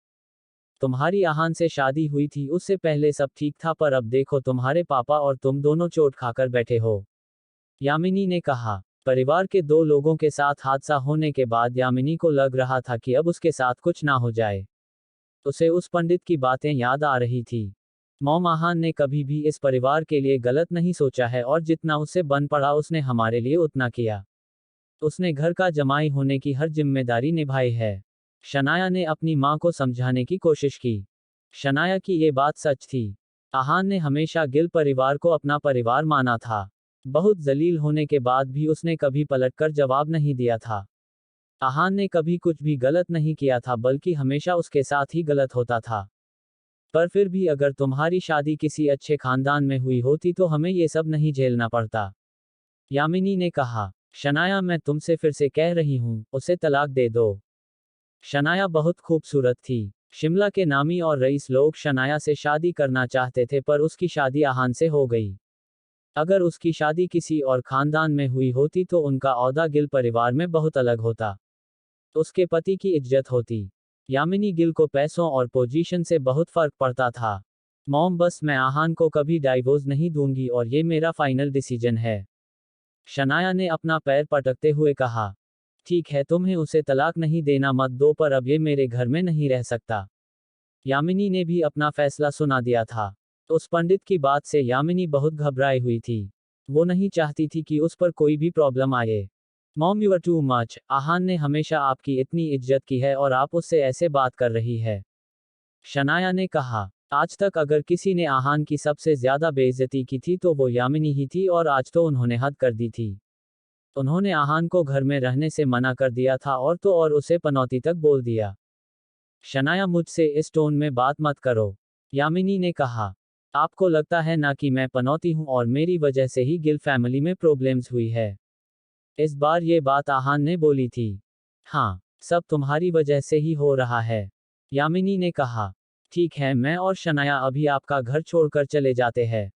तुम्हारी आहान से शादी हुई थी, उससे पहले सब ठीक था, पर अब देखो तुम्हारे पापा और तुम दोनों चोट खाकर बैठे हो, यामिनी ने कहा। परिवार के दो लोगों के साथ हादसा होने के बाद यामिनी को लग रहा था कि अब उसके साथ कुछ ना हो जाए। उसे उस पंडित की बातें याद आ रही थी। मॉम, आहान ने कभी भी इस परिवार के लिए गलत नहीं सोचा है और जितना उससे बन पड़ा उसने हमारे लिए उतना किया। उसने घर का जमाई होने की हर जिम्मेदारी निभाई है। शनाया ने अपनी माँ को समझाने की कोशिश की। शनाया की ये बात सच थी। आहान ने हमेशा गिल परिवार को अपना परिवार माना था। बहुत जलील होने के बाद भी उसने कभी पलटकर जवाब नहीं दिया था। आहान ने कभी कुछ भी गलत नहीं किया था, बल्कि हमेशा उसके साथ ही गलत होता था। पर फिर भी अगर तुम्हारी शादी किसी अच्छे खानदान में हुई होती तो हमें ये सब नहीं झेलना पड़ता, यामिनी ने कहा। शनाया, मैं तुमसे फिर से कह रही हूँ, उसे तलाक दे दो। शनाया बहुत खूबसूरत थी। शिमला के नामी और रईस लोग शनाया से शादी करना चाहते थे, पर उसकी शादी आहान से हो गई। अगर उसकी शादी किसी और खानदान में हुई होती तो उनका ओहदा गिल परिवार में बहुत अलग होता। उसके पति की इज्जत होती। यामिनी गिल को पैसों और पोजीशन से बहुत फर्क पड़ता था। मॉम, बस मैं आहान को कभी डाइवोर्स नहीं दूंगी और ये मेरा फाइनल डिसीजन है। शनाया ने अपना पैर पटकते हुए कहा। ठीक है, तुम्हें उसे तलाक नहीं देना मत दो, पर अब ये मेरे घर में नहीं रह सकता। यामिनी ने भी अपना फैसला सुना दिया था। उस पंडित की बात से यामिनी बहुत घबराई हुई थी। वो नहीं चाहती थी कि उस पर कोई भी प्रॉब्लम आए। Mom, you are too much. Aahan ने हमेशा आपकी इतनी इज्जत की है और आप उससे ऐसे बात कर रही है। शनाया ने कहा। आज तक अगर किसी ने आहान की सबसे ज्यादा बेइज्जती की थी तो वो यामिनी ही थी, और आज तो उन्होंने हद कर दी थी। उन्होंने आहान को घर में रहने से मना कर दिया था और तो और उसे पनौती तक बोल दिया। शनाया, मुझसे इस टोन में बात मत करो, यामिनी ने कहा। आपको लगता है ना कि मैं पनौती हूं और मेरी वजह से ही गिल फैमिली में प्रॉब्लम्स हुई है। इस बार ये बात आहान ने बोली थी। हाँ, सब तुम्हारी वजह से ही हो रहा है, यामिनी ने कहा। ठीक है, मैं और शनाया अभी आपका घर छोड़कर चले जाते हैं,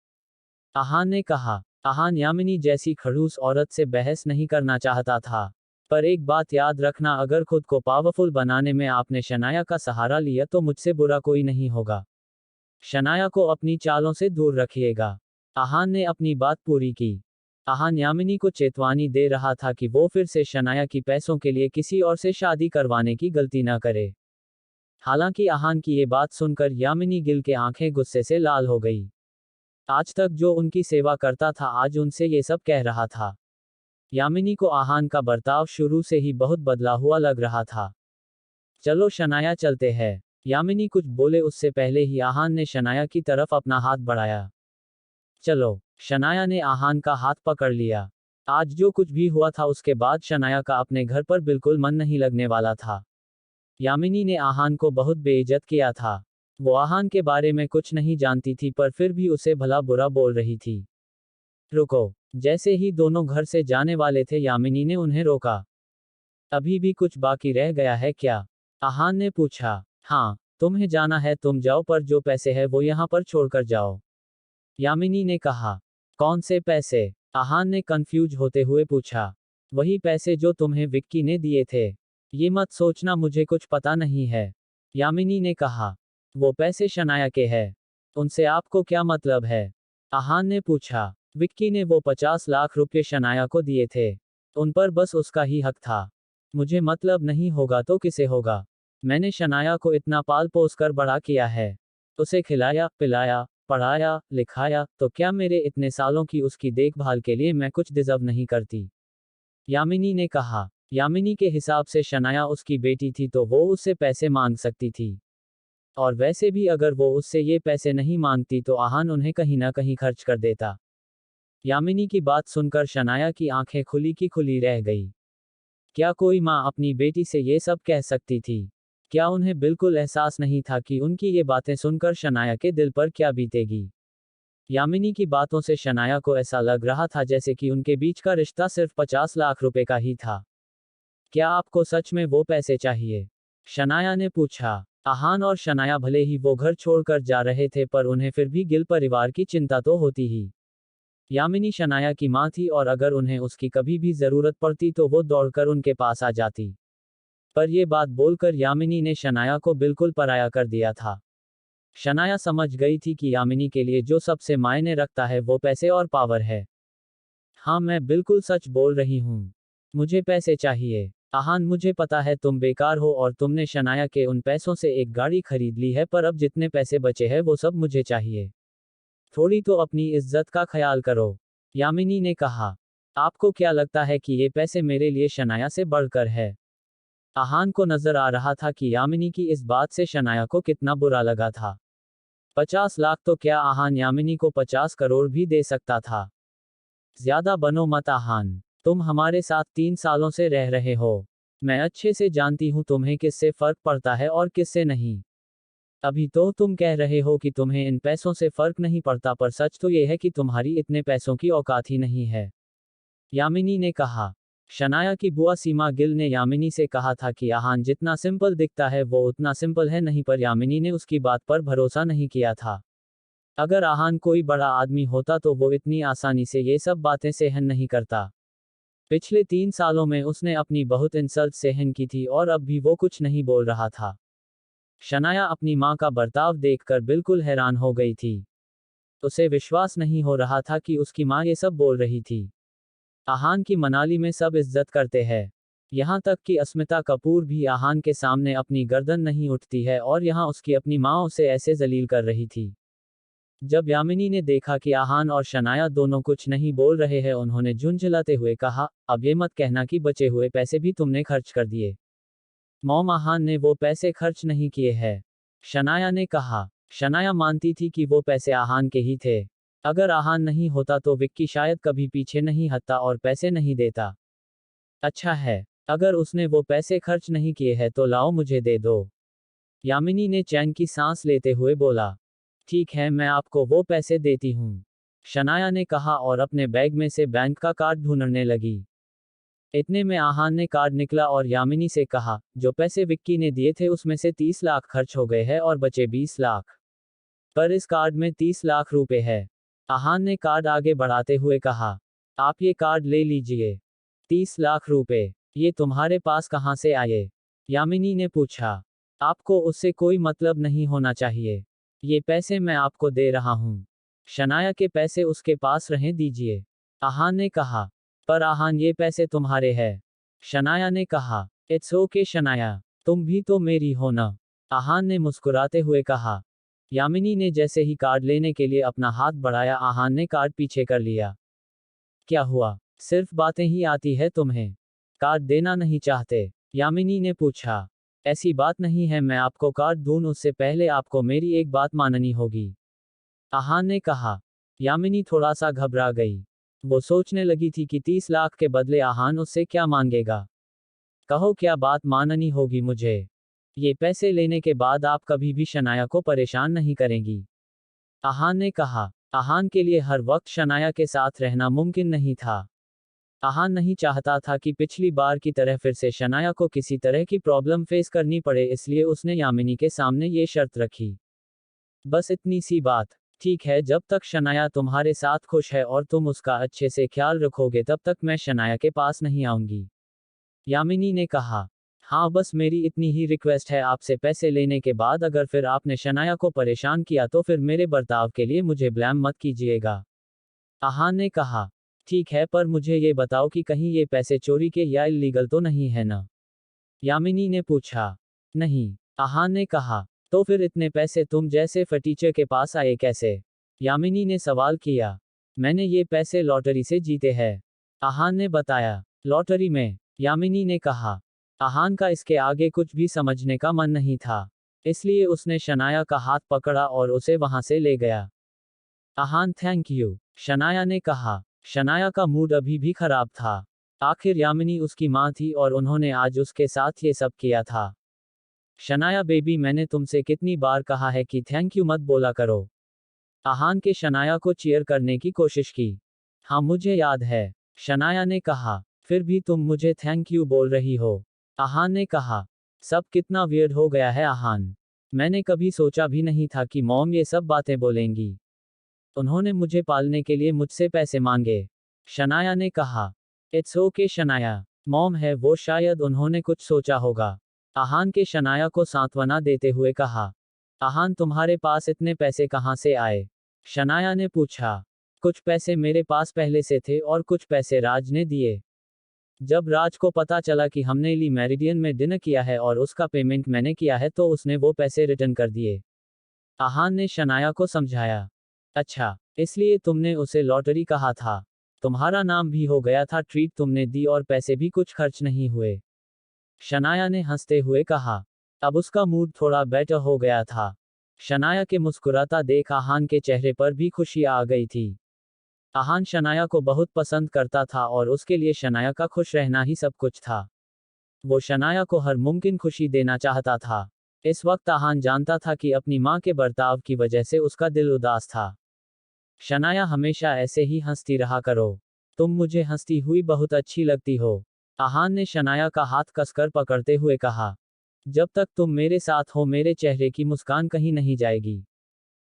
आहान ने कहा। आहान यामिनी जैसी खड़ूस औरत से बहस नहीं करना चाहता था। पर एक बात याद रखना, अगर खुद को पावरफुल बनाने में आपने शनाया का सहारा लिया तो मुझसे बुरा कोई नहीं होगा। शनाया को अपनी चालों से दूर रखिएगा। आहान ने अपनी बात पूरी की। आहान यामिनी को चेतावनी दे रहा था कि वो फिर से शनाया की पैसों के लिए किसी और से शादी करवाने की गलती न करे। हालांकि आहान की ये बात सुनकर यामिनी गिल के आंखें गुस्से से लाल हो गई। आज तक जो उनकी सेवा करता था आज उनसे ये सब कह रहा था। यामिनी को आहान का बर्ताव शुरू से ही बहुत बदला हुआ लग रहा था। चलो शनाया, चलते हैं। यामिनी कुछ बोले उससे पहले ही आहान ने शनाया की तरफ अपना हाथ बढ़ाया। चलो। शनाया ने आहान का हाथ पकड़ लिया। आज जो कुछ भी हुआ था उसके बाद शनाया का अपने घर पर बिल्कुल मन नहीं लगने वाला था। यामिनी ने आहान को बहुत बेइज्जत किया था। वो आहान के बारे में कुछ नहीं जानती थी, पर फिर भी उसे भला बुरा बोल रही थी। रुको। जैसे ही दोनों घर से जाने वाले थे यामिनी ने उन्हें रोका। अभी भी कुछ बाकी रह गया है क्या, आहान ने पूछा। हाँ, तुम्हें जाना है तुम जाओ, पर जो पैसे है वो यहाँ पर छोड़कर जाओ, यामिनी ने कहा। कौन से पैसे, आहान ने कंफ्यूज होते हुए पूछा। वही पैसे जो तुम्हें विक्की ने दिए थे। ये मत सोचना मुझे कुछ पता नहीं है, यामिनी ने कहा। वो पैसे शनाया के हैं, उनसे आपको क्या मतलब है, आहान ने पूछा। विक्की ने वो 50 लाख रुपए शनाया को दिए थे। उन पर बस उसका ही हक था। मुझे मतलब नहीं होगा तो किसे होगा। मैंने शनाया को इतना पाल पोस कर बड़ा किया है, उसे खिलाया पिलाया पढ़ाया लिखाया, तो क्या मेरे इतने सालों की उसकी देखभाल के लिए मैं कुछ डिजर्व नहीं करती, यामिनी ने कहा। यामिनी के हिसाब से शनाया उसकी बेटी थी तो वो उससे पैसे मांग सकती थी। और वैसे भी अगर वो उससे ये पैसे नहीं मांगती तो आहान उन्हें कहीं ना कहीं खर्च कर देता। यामिनी की बात सुनकर शनाया की आंखें खुली की खुली रह गई। क्या कोई माँ अपनी बेटी से ये सब कह सकती थी? क्या उन्हें बिल्कुल एहसास नहीं था कि उनकी ये बातें सुनकर शनाया के दिल पर क्या बीतेगी? यामिनी की बातों से शनाया को ऐसा लग रहा था जैसे कि उनके बीच का रिश्ता सिर्फ 50 लाख रुपए का ही था। क्या आपको सच में वो पैसे चाहिए, शनाया ने पूछा। आहान और शनाया भले ही वो घर छोड़कर जा रहे थे, पर उन्हें फिर भी गिल परिवार की चिंता तो होती ही। यामिनी शनाया की माँ थी और अगर उन्हें उसकी कभी भी जरूरत पड़ती तो वो दौड़कर उनके पास आ जाती। पर ये बात बोलकर यामिनी ने शनाया को बिल्कुल पराया कर दिया था। शनाया समझ गई थी कि यामिनी के लिए जो सबसे मायने रखता है वो पैसे और पावर है। हाँ, मैं बिल्कुल सच बोल रही हूँ, मुझे पैसे चाहिए, आहान, मुझे पता है तुम बेकार हो और तुमने शनाया के उन पैसों से एक गाड़ी खरीद ली है, पर अब जितने पैसे बचे हैं वो सब मुझे चाहिए। थोड़ी तो अपनी इज्जत का ख्याल करो। यामिनी ने कहा। आपको क्या लगता है कि ये पैसे मेरे लिए शनाया से बढ़कर है? आहान को नजर आ रहा था कि यामिनी की इस बात से शनाया को कितना बुरा लगा था। 50 लाख तो क्या, आहान यामिनी को 50 करोड़ भी दे सकता था। ज्यादा बनो मत आहान, तुम हमारे साथ 3 सालों से रह रहे हो। मैं अच्छे से जानती हूँ तुम्हें किससे फर्क पड़ता है और किससे नहीं। अभी तो तुम कह रहे हो कि तुम्हें इन पैसों से फर्क नहीं पड़ता, पर सच तो ये है कि तुम्हारी इतने पैसों की औकात ही नहीं है। यामिनी ने कहा। शनाया की बुआ सीमा गिल ने यामिनी से कहा था कि आहान जितना सिंपल दिखता है वो उतना सिंपल है नहीं, पर यामिनी ने उसकी बात पर भरोसा नहीं किया था। अगर आहान कोई बड़ा आदमी होता तो वो इतनी आसानी से ये सब बातें सहन नहीं करता। पिछले 3 सालों में उसने अपनी बहुत इंसल्ट सहन की थी और अब भी वो कुछ नहीं बोल रहा था। शनाया अपनी माँ का बर्ताव देखकर बिल्कुल हैरान हो गई थी। उसे विश्वास नहीं हो रहा था कि उसकी माँ ये सब बोल रही थी। आहान की मनाली में सब इज्जत करते हैं। यहाँ तक कि अस्मिता कपूर भी आहान के सामने अपनी गर्दन नहीं उठती है, और यहाँ उसकी अपनी माँ उसे ऐसे जलील कर रही थी। जब यामिनी ने देखा कि आहान और शनाया दोनों कुछ नहीं बोल रहे हैं, उन्होंने झुंझलाते हुए कहा, अब ये मत कहना कि बचे हुए पैसे भी तुमने खर्च कर दिए। मॉम, आहान ने वो पैसे खर्च नहीं किए हैं। शनाया ने कहा। शनाया मानती थी कि वो पैसे आहान के ही थे। अगर आहान नहीं होता तो विक्की शायद कभी पीछे नहीं हटता और पैसे नहीं देता। अच्छा है, अगर उसने वो पैसे खर्च नहीं किए हैं तो लाओ मुझे दे दो। यामिनी ने चैन की सांस लेते हुए बोला। ठीक है, मैं आपको वो पैसे देती हूँ, शनाया ने कहा और अपने बैग में से बैंक का कार्ड ढूंढने लगी। इतने में आहान ने कार्ड निकला और यामिनी से कहा, जो पैसे विक्की ने दिए थे उसमें से 30 लाख खर्च हो गए हैं और बचे 20 लाख। पर इस कार्ड में 30 लाख रुपए है। आहान ने कार्ड आगे बढ़ाते हुए कहा। आप ये कार्ड ले लीजिए। 30 लाख रुपए, ये तुम्हारे पास कहाँ से आए? यामिनी ने पूछा। आपको उससे कोई मतलब नहीं होना चाहिए। ये पैसे मैं आपको दे रहा हूँ। शनाया के पैसे उसके पास रहें दीजिए, आहान ने कहा। पर आहान, ये पैसे तुम्हारे हैं, शनाया ने कहा। इट्स ओके शनाया, तुम भी तो मेरी हो ना, आहान ने मुस्कुराते हुए कहा। यामिनी ने जैसे ही कार्ड लेने के लिए अपना हाथ बढ़ाया, आहान ने कार्ड पीछे कर लिया। क्या हुआ, सिर्फ बातें ही आती है तुम्हें? कार्ड देना नहीं चाहते? यामिनी ने पूछा। ऐसी बात नहीं है, मैं आपको कार्ड दूं उससे पहले आपको मेरी एक बात माननी होगी, आहान ने कहा। यामिनी थोड़ा सा घबरा गई। वो सोचने लगी थी कि 30 लाख के बदले आहान उससे क्या मांगेगा। कहो, क्या बात माननी होगी मुझे? ये पैसे लेने के बाद आप कभी भी शनाया को परेशान नहीं करेंगी, आहान ने कहा। आहान के लिए हर वक्त शनाया के साथ रहना मुमकिन नहीं था। आहान नहीं चाहता था कि पिछली बार की तरह फिर से शनाया को किसी तरह की प्रॉब्लम फेस करनी पड़े, इसलिए उसने यामिनी के सामने ये शर्त रखी। बस इतनी सी बात। ठीक है, जब तक शनाया तुम्हारे साथ खुश है और तुम उसका अच्छे से ख्याल रखोगे तब तक मैं शनाया के पास नहीं आऊंगी, यामिनी ने कहा। हाँ, बस मेरी इतनी ही रिक्वेस्ट है आपसे, पैसे लेने के बाद अगर फिर आपने शनाया को परेशान किया तो फिर मेरे बर्ताव के लिए मुझे ब्लेम मत कीजिएगा, आहान ने कहा। ठीक है, पर मुझे ये बताओ कि कहीं ये पैसे चोरी के या इलीगल तो नहीं है ना? यामिनी ने पूछा। नहीं, आहान ने कहा। तो फिर इतने पैसे तुम जैसे फटीचर के पास आए कैसे? यामिनी ने सवाल किया। मैंने ये पैसे लॉटरी से जीते हैं, आहान ने बताया। लॉटरी में? यामिनी ने कहा। आहान का इसके आगे कुछ भी समझने का मन नहीं था, इसलिए उसने शनाया का हाथ पकड़ा और उसे वहां से ले गया। आहान, थैंक यू, शनाया ने कहा। शनाया का मूड अभी भी खराब था। आखिर यामिनी उसकी माँ थी और उन्होंने आज उसके साथ ये सब किया था। शनाया बेबी, मैंने तुमसे कितनी बार कहा है कि थैंक यू मत बोला करो। आहान के शनाया को चीयर करने की कोशिश की। हाँ, मुझे याद है, शनाया ने कहा। फिर भी तुम मुझे थैंक यू बोल रही हो, आहान ने कहा। सब कितना वियर्ड हो गया है आहान। मैंने कभी सोचा भी नहीं था कि मॉम ये सब बातें बोलेंगी। उन्होंने मुझे पालने के लिए मुझसे पैसे मांगे, शनाया ने कहा। इट्स ओके शनाया, मॉम है वो, शायद उन्होंने कुछ सोचा होगा, आहान के शनाया को सांत्वना देते हुए कहा। आहान, तुम्हारे पास इतने पैसे कहाँ से आए? शनाया ने पूछा। कुछ पैसे मेरे पास पहले से थे और कुछ पैसे राज ने दिए। जब राज को पता चला कि हमने ली मेरिडियन में डिनर किया है और उसका पेमेंट मैंने किया है तो उसने वो पैसे रिटर्न कर दिए। आहान ने शनाया को समझाया। अच्छा, इसलिए तुमने उसे लॉटरी कहा था। तुम्हारा नाम भी हो गया था, ट्रीट तुमने दी और पैसे भी कुछ खर्च नहीं हुए। शनाया ने हंसते हुए कहा। अब उसका मूड थोड़ा बेटर हो गया था। शनाया के मुस्कुराता देख आहान के चेहरे पर भी खुशी आ गई थी। आहान शनाया को बहुत पसंद करता था और उसके लिए शनाया का खुश रहना ही सब कुछ था। वो शनाया को हर मुमकिन खुशी देना चाहता था। इस वक्त आहान जानता था कि अपनी माँ के बर्ताव की वजह से उसका दिल उदास था। शनाया, हमेशा ऐसे ही हंसती रहा करो। तुम मुझे हंसती हुई बहुत अच्छी लगती हो। आहान ने शनाया का हाथ कसकर पकड़ते हुए कहा। जब तक तुम मेरे साथ हो मेरे चेहरे की मुस्कान कहीं नहीं जाएगी।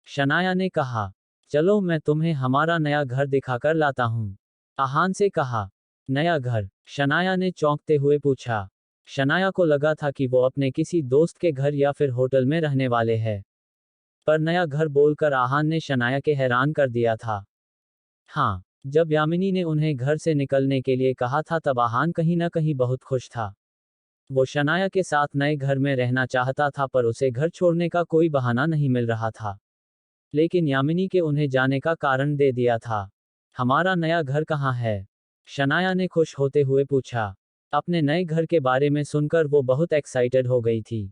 शनाया ने कहा। चलो मैं तुम्हें हमारा नया घर दिखाकर लाता हूँ। आहान से कहा। नया घर? शनाया ने चौंकते हुए पूछा। शनाया को लगा था कि वो अपने किसी दोस्त के घर या फिर होटल में रहने वाले हैं। पर नया घर बोलकर आहान ने शनाया के हैरान कर दिया था। हाँ, जब यामिनी ने उन्हें घर से निकलने के लिए कहा था तब आहान कहीं ना कहीं बहुत खुश था। वो शनाया के साथ नए घर में रहना चाहता था पर उसे घर छोड़ने का कोई बहाना नहीं मिल रहा था। लेकिन यामिनी के उन्हें जाने का कारण दे दिया था। हमारा नया घर कहाँ है? शनाया ने खुश होते हुए पूछा। अपने नए घर के बारे में सुनकर वो बहुत एक्साइटेड हो गई थी।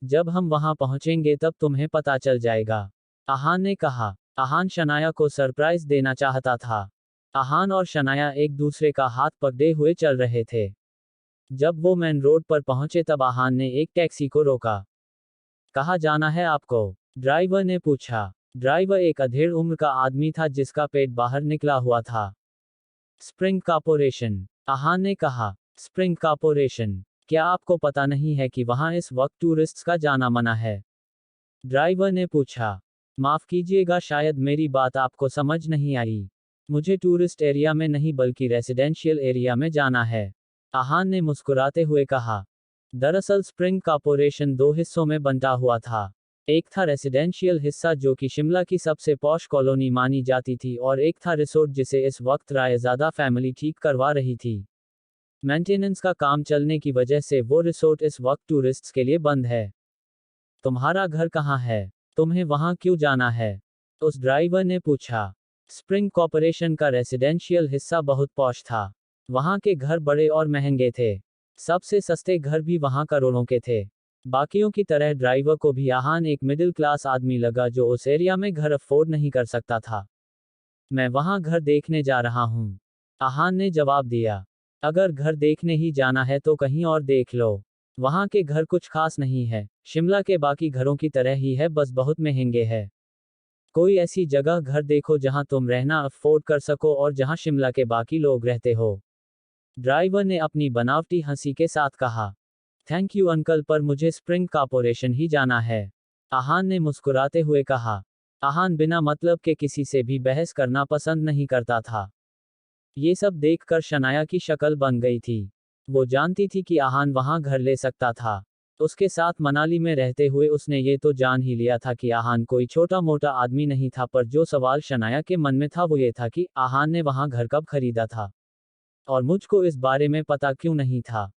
जब हम वहां पहुंचेंगे तब तुम्हें पता चल जाएगा, आहान ने कहा। आहान शनाया को सरप्राइज देना चाहता था। आहान और शनाया एक दूसरे का हाथ पकड़े हुए चल रहे थे। जब वो मेन रोड पर पहुंचे तब आहान ने एक टैक्सी को रोका। कहाँ जाना है आपको? ड्राइवर ने पूछा। ड्राइवर एक अधेड़ उम्र का आदमी था जिसका पेट बाहर निकला हुआ था। स्प्रिंग कॉर्पोरेशन, आहान ने कहा। Spring corporation? क्या आपको पता नहीं है कि वहां इस वक्त टूरिस्ट्स का जाना मना है? ड्राइवर ने पूछा। माफ कीजिएगा, शायद मेरी बात आपको समझ नहीं आई। मुझे टूरिस्ट एरिया में नहीं बल्कि रेसिडेंशियल एरिया में जाना है, आहान ने मुस्कुराते हुए कहा। दरअसल स्प्रिंग कॉर्पोरेशन दो हिस्सों में बंटा हुआ था। एक था रेसिडेंशियल हिस्सा जो कि शिमला की सबसे पॉश कॉलोनी मानी जाती थी और एक था रिसोर्ट जिसे इस वक्त रायज़ादा फैमिली ठीक करवा रही थी। मेंटेनेंस का काम चलने की वजह से वो रिसोर्ट इस वक्त टूरिस्ट्स के लिए बंद है। तुम्हारा घर कहाँ है? तुम्हें वहां क्यों जाना है? उस ड्राइवर ने पूछा। स्प्रिंग कॉर्पोरेशन का रेसिडेंशियल हिस्सा बहुत पॉश था। वहां के घर बड़े और महंगे थे। सबसे सस्ते घर भी वहां करोड़ों के थे। बाकियों की तरह ड्राइवर को भी आहान एक मिडिल क्लास आदमी लगा जो उस एरिया में घर अफोर्ड नहीं कर सकता था। मैं वहां घर देखने जा रहा हूँ, आहान ने जवाब दिया। अगर घर देखने ही जाना है तो कहीं और देख लो। वहां के घर कुछ खास नहीं है, शिमला के बाकी घरों की तरह ही है, बस बहुत महंगे हैं। कोई ऐसी जगह घर देखो जहां तुम रहना अफोर्ड कर सको और जहां शिमला के बाकी लोग रहते हो। ड्राइवर ने अपनी बनावटी हंसी के साथ कहा। थैंक यू अंकल, पर मुझे स्प्रिंग कॉर्पोरेशन ही जाना है, आहान ने मुस्कुराते हुए कहा। आहान बिना मतलब के किसी से भी बहस करना पसंद नहीं करता था। ये सब देखकर शनाया की शक्ल बन गई थी। वो जानती थी कि आहान वहां घर ले सकता था। उसके साथ मनाली में रहते हुए उसने ये तो जान ही लिया था कि आहान कोई छोटा मोटा आदमी नहीं था, पर जो सवाल शनाया के मन में था वो ये था कि आहान ने वहां घर कब खरीदा था और मुझको इस बारे में पता क्यों नहीं था।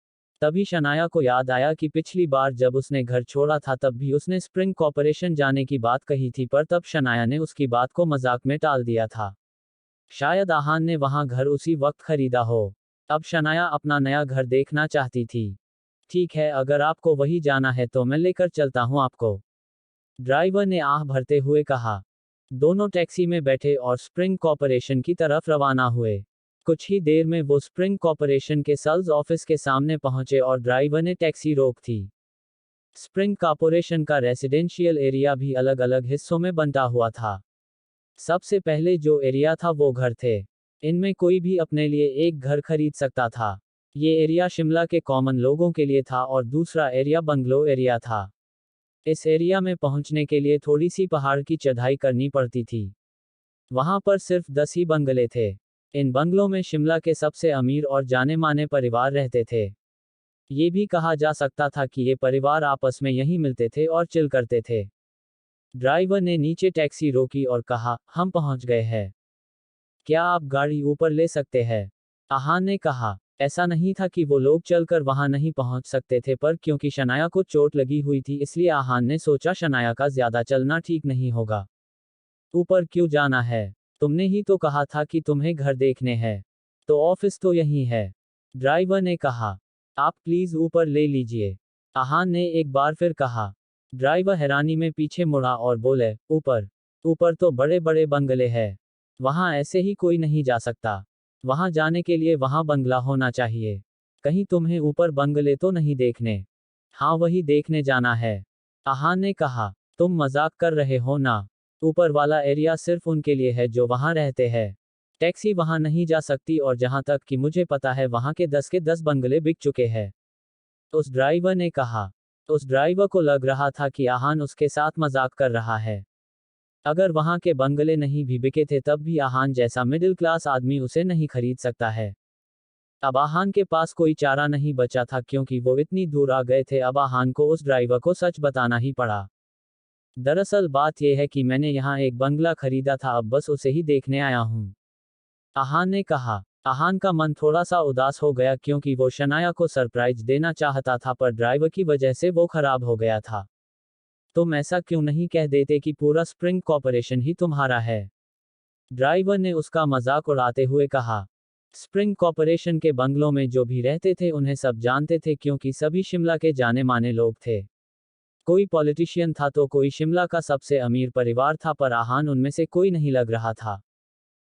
तभी शनाया को याद आया कि पिछली बार जब उसने घर छोड़ा था तब भी उसने स्प्रिंग कॉर्पोरेशन जाने की बात कही थी, पर तब शनाया ने उसकी बात को मजाक में टाल दिया था। शायद आहान ने वहां घर उसी वक्त खरीदा हो। अब शनाया अपना नया घर देखना चाहती थी। ठीक है, अगर आपको वही जाना है तो मैं लेकर चलता हूं आपको, ड्राइवर ने आह भरते हुए कहा। दोनों टैक्सी में बैठे और स्प्रिंग कॉर्पोरेशन की तरफ रवाना हुए। कुछ ही देर में वो स्प्रिंग कॉर्पोरेशन के सेल्स ऑफिस के सामने पहुंचे और ड्राइवर ने टैक्सी रोक थी। स्प्रिंग कॉर्पोरेशन का रेसिडेंशियल एरिया भी अलग अलग हिस्सों में बंटा हुआ था। सबसे पहले जो एरिया था वो घर थे। इनमें कोई भी अपने लिए एक घर खरीद सकता था। ये एरिया शिमला के कॉमन लोगों के लिए था और दूसरा एरिया बंगलो एरिया था। इस एरिया में पहुंचने के लिए थोड़ी सी पहाड़ की चढ़ाई करनी पड़ती थी। वहां पर सिर्फ 10 ही बंगले थे। इन बंगलों में शिमला के सबसे अमीर और जाने माने परिवार रहते थे। ये भी कहा जा सकता था कि ये परिवार आपस में यहीं मिलते थे और चिल करते थे। ड्राइवर ने नीचे टैक्सी रोकी और कहा, हम पहुंच गए हैं। क्या आप गाड़ी ऊपर ले सकते हैं? आहान ने कहा। ऐसा नहीं था कि वो लोग चलकर वहां नहीं पहुंच सकते थे, पर क्योंकि शनाया को चोट लगी हुई थी इसलिए आहान ने सोचा शनाया का ज्यादा चलना ठीक नहीं होगा। ऊपर क्यों जाना है? तुमने ही तो कहा था कि तुम्हें घर देखने हैं। तो ऑफिस तो यही है। ड्राइवर ने कहा। आप प्लीज ऊपर ले लीजिए, आहान ने एक बार फिर कहा। ड्राइवर हैरानी में पीछे मुड़ा और बोले, ऊपर? ऊपर तो बड़े बड़े बंगले हैं। वहां ऐसे ही कोई नहीं जा सकता। वहां जाने के लिए वहां बंगला होना चाहिए। कहीं तुम्हें ऊपर बंगले तो नहीं देखने? हाँ, वही देखने जाना है, आहान ने कहा। तुम मजाक कर रहे हो ना? ऊपर वाला एरिया सिर्फ उनके लिए है जो वहां रहते हैं। टैक्सी वहां नहीं जा सकती और जहां तक कि मुझे पता है वहां के 10 बंगले बिक चुके हैं, उस ड्राइवर ने कहा। उस ड्राइवर को लग रहा था कि आहान उसके साथ मजाक कर रहा है। अगर वहां के बंगले नहीं भी बिके थे तब भी आहान जैसा मिडिल क्लास आदमी उसे नहीं खरीद सकता है। अब आहान के पास कोई चारा नहीं बचा था क्योंकि वो इतनी दूर आ गए थे। अब आहान को उस ड्राइवर को सच बताना ही पड़ा। दरअसल बात यह है कि मैंने यहाँ एक बंगला खरीदा था, अब बस उसे ही देखने आया हूँ, आहान ने कहा। आहान का मन थोड़ा सा उदास हो गया क्योंकि वो शनाया को सरप्राइज देना चाहता था, पर ड्राइवर की वजह से वो खराब हो गया था। तुम ऐसा क्यों नहीं कह देते कि पूरा स्प्रिंग कॉर्पोरेशन ही तुम्हारा है? ड्राइवर ने उसका मजाक उड़ाते हुए कहा। स्प्रिंग कॉर्पोरेशन के बंगलों में जो भी रहते थे उन्हें सब जानते थे क्योंकि सभी शिमला के जाने माने लोग थे। कोई पॉलिटिशियन था तो कोई शिमला का सबसे अमीर परिवार था, पर आहान उनमें से कोई नहीं लग रहा था।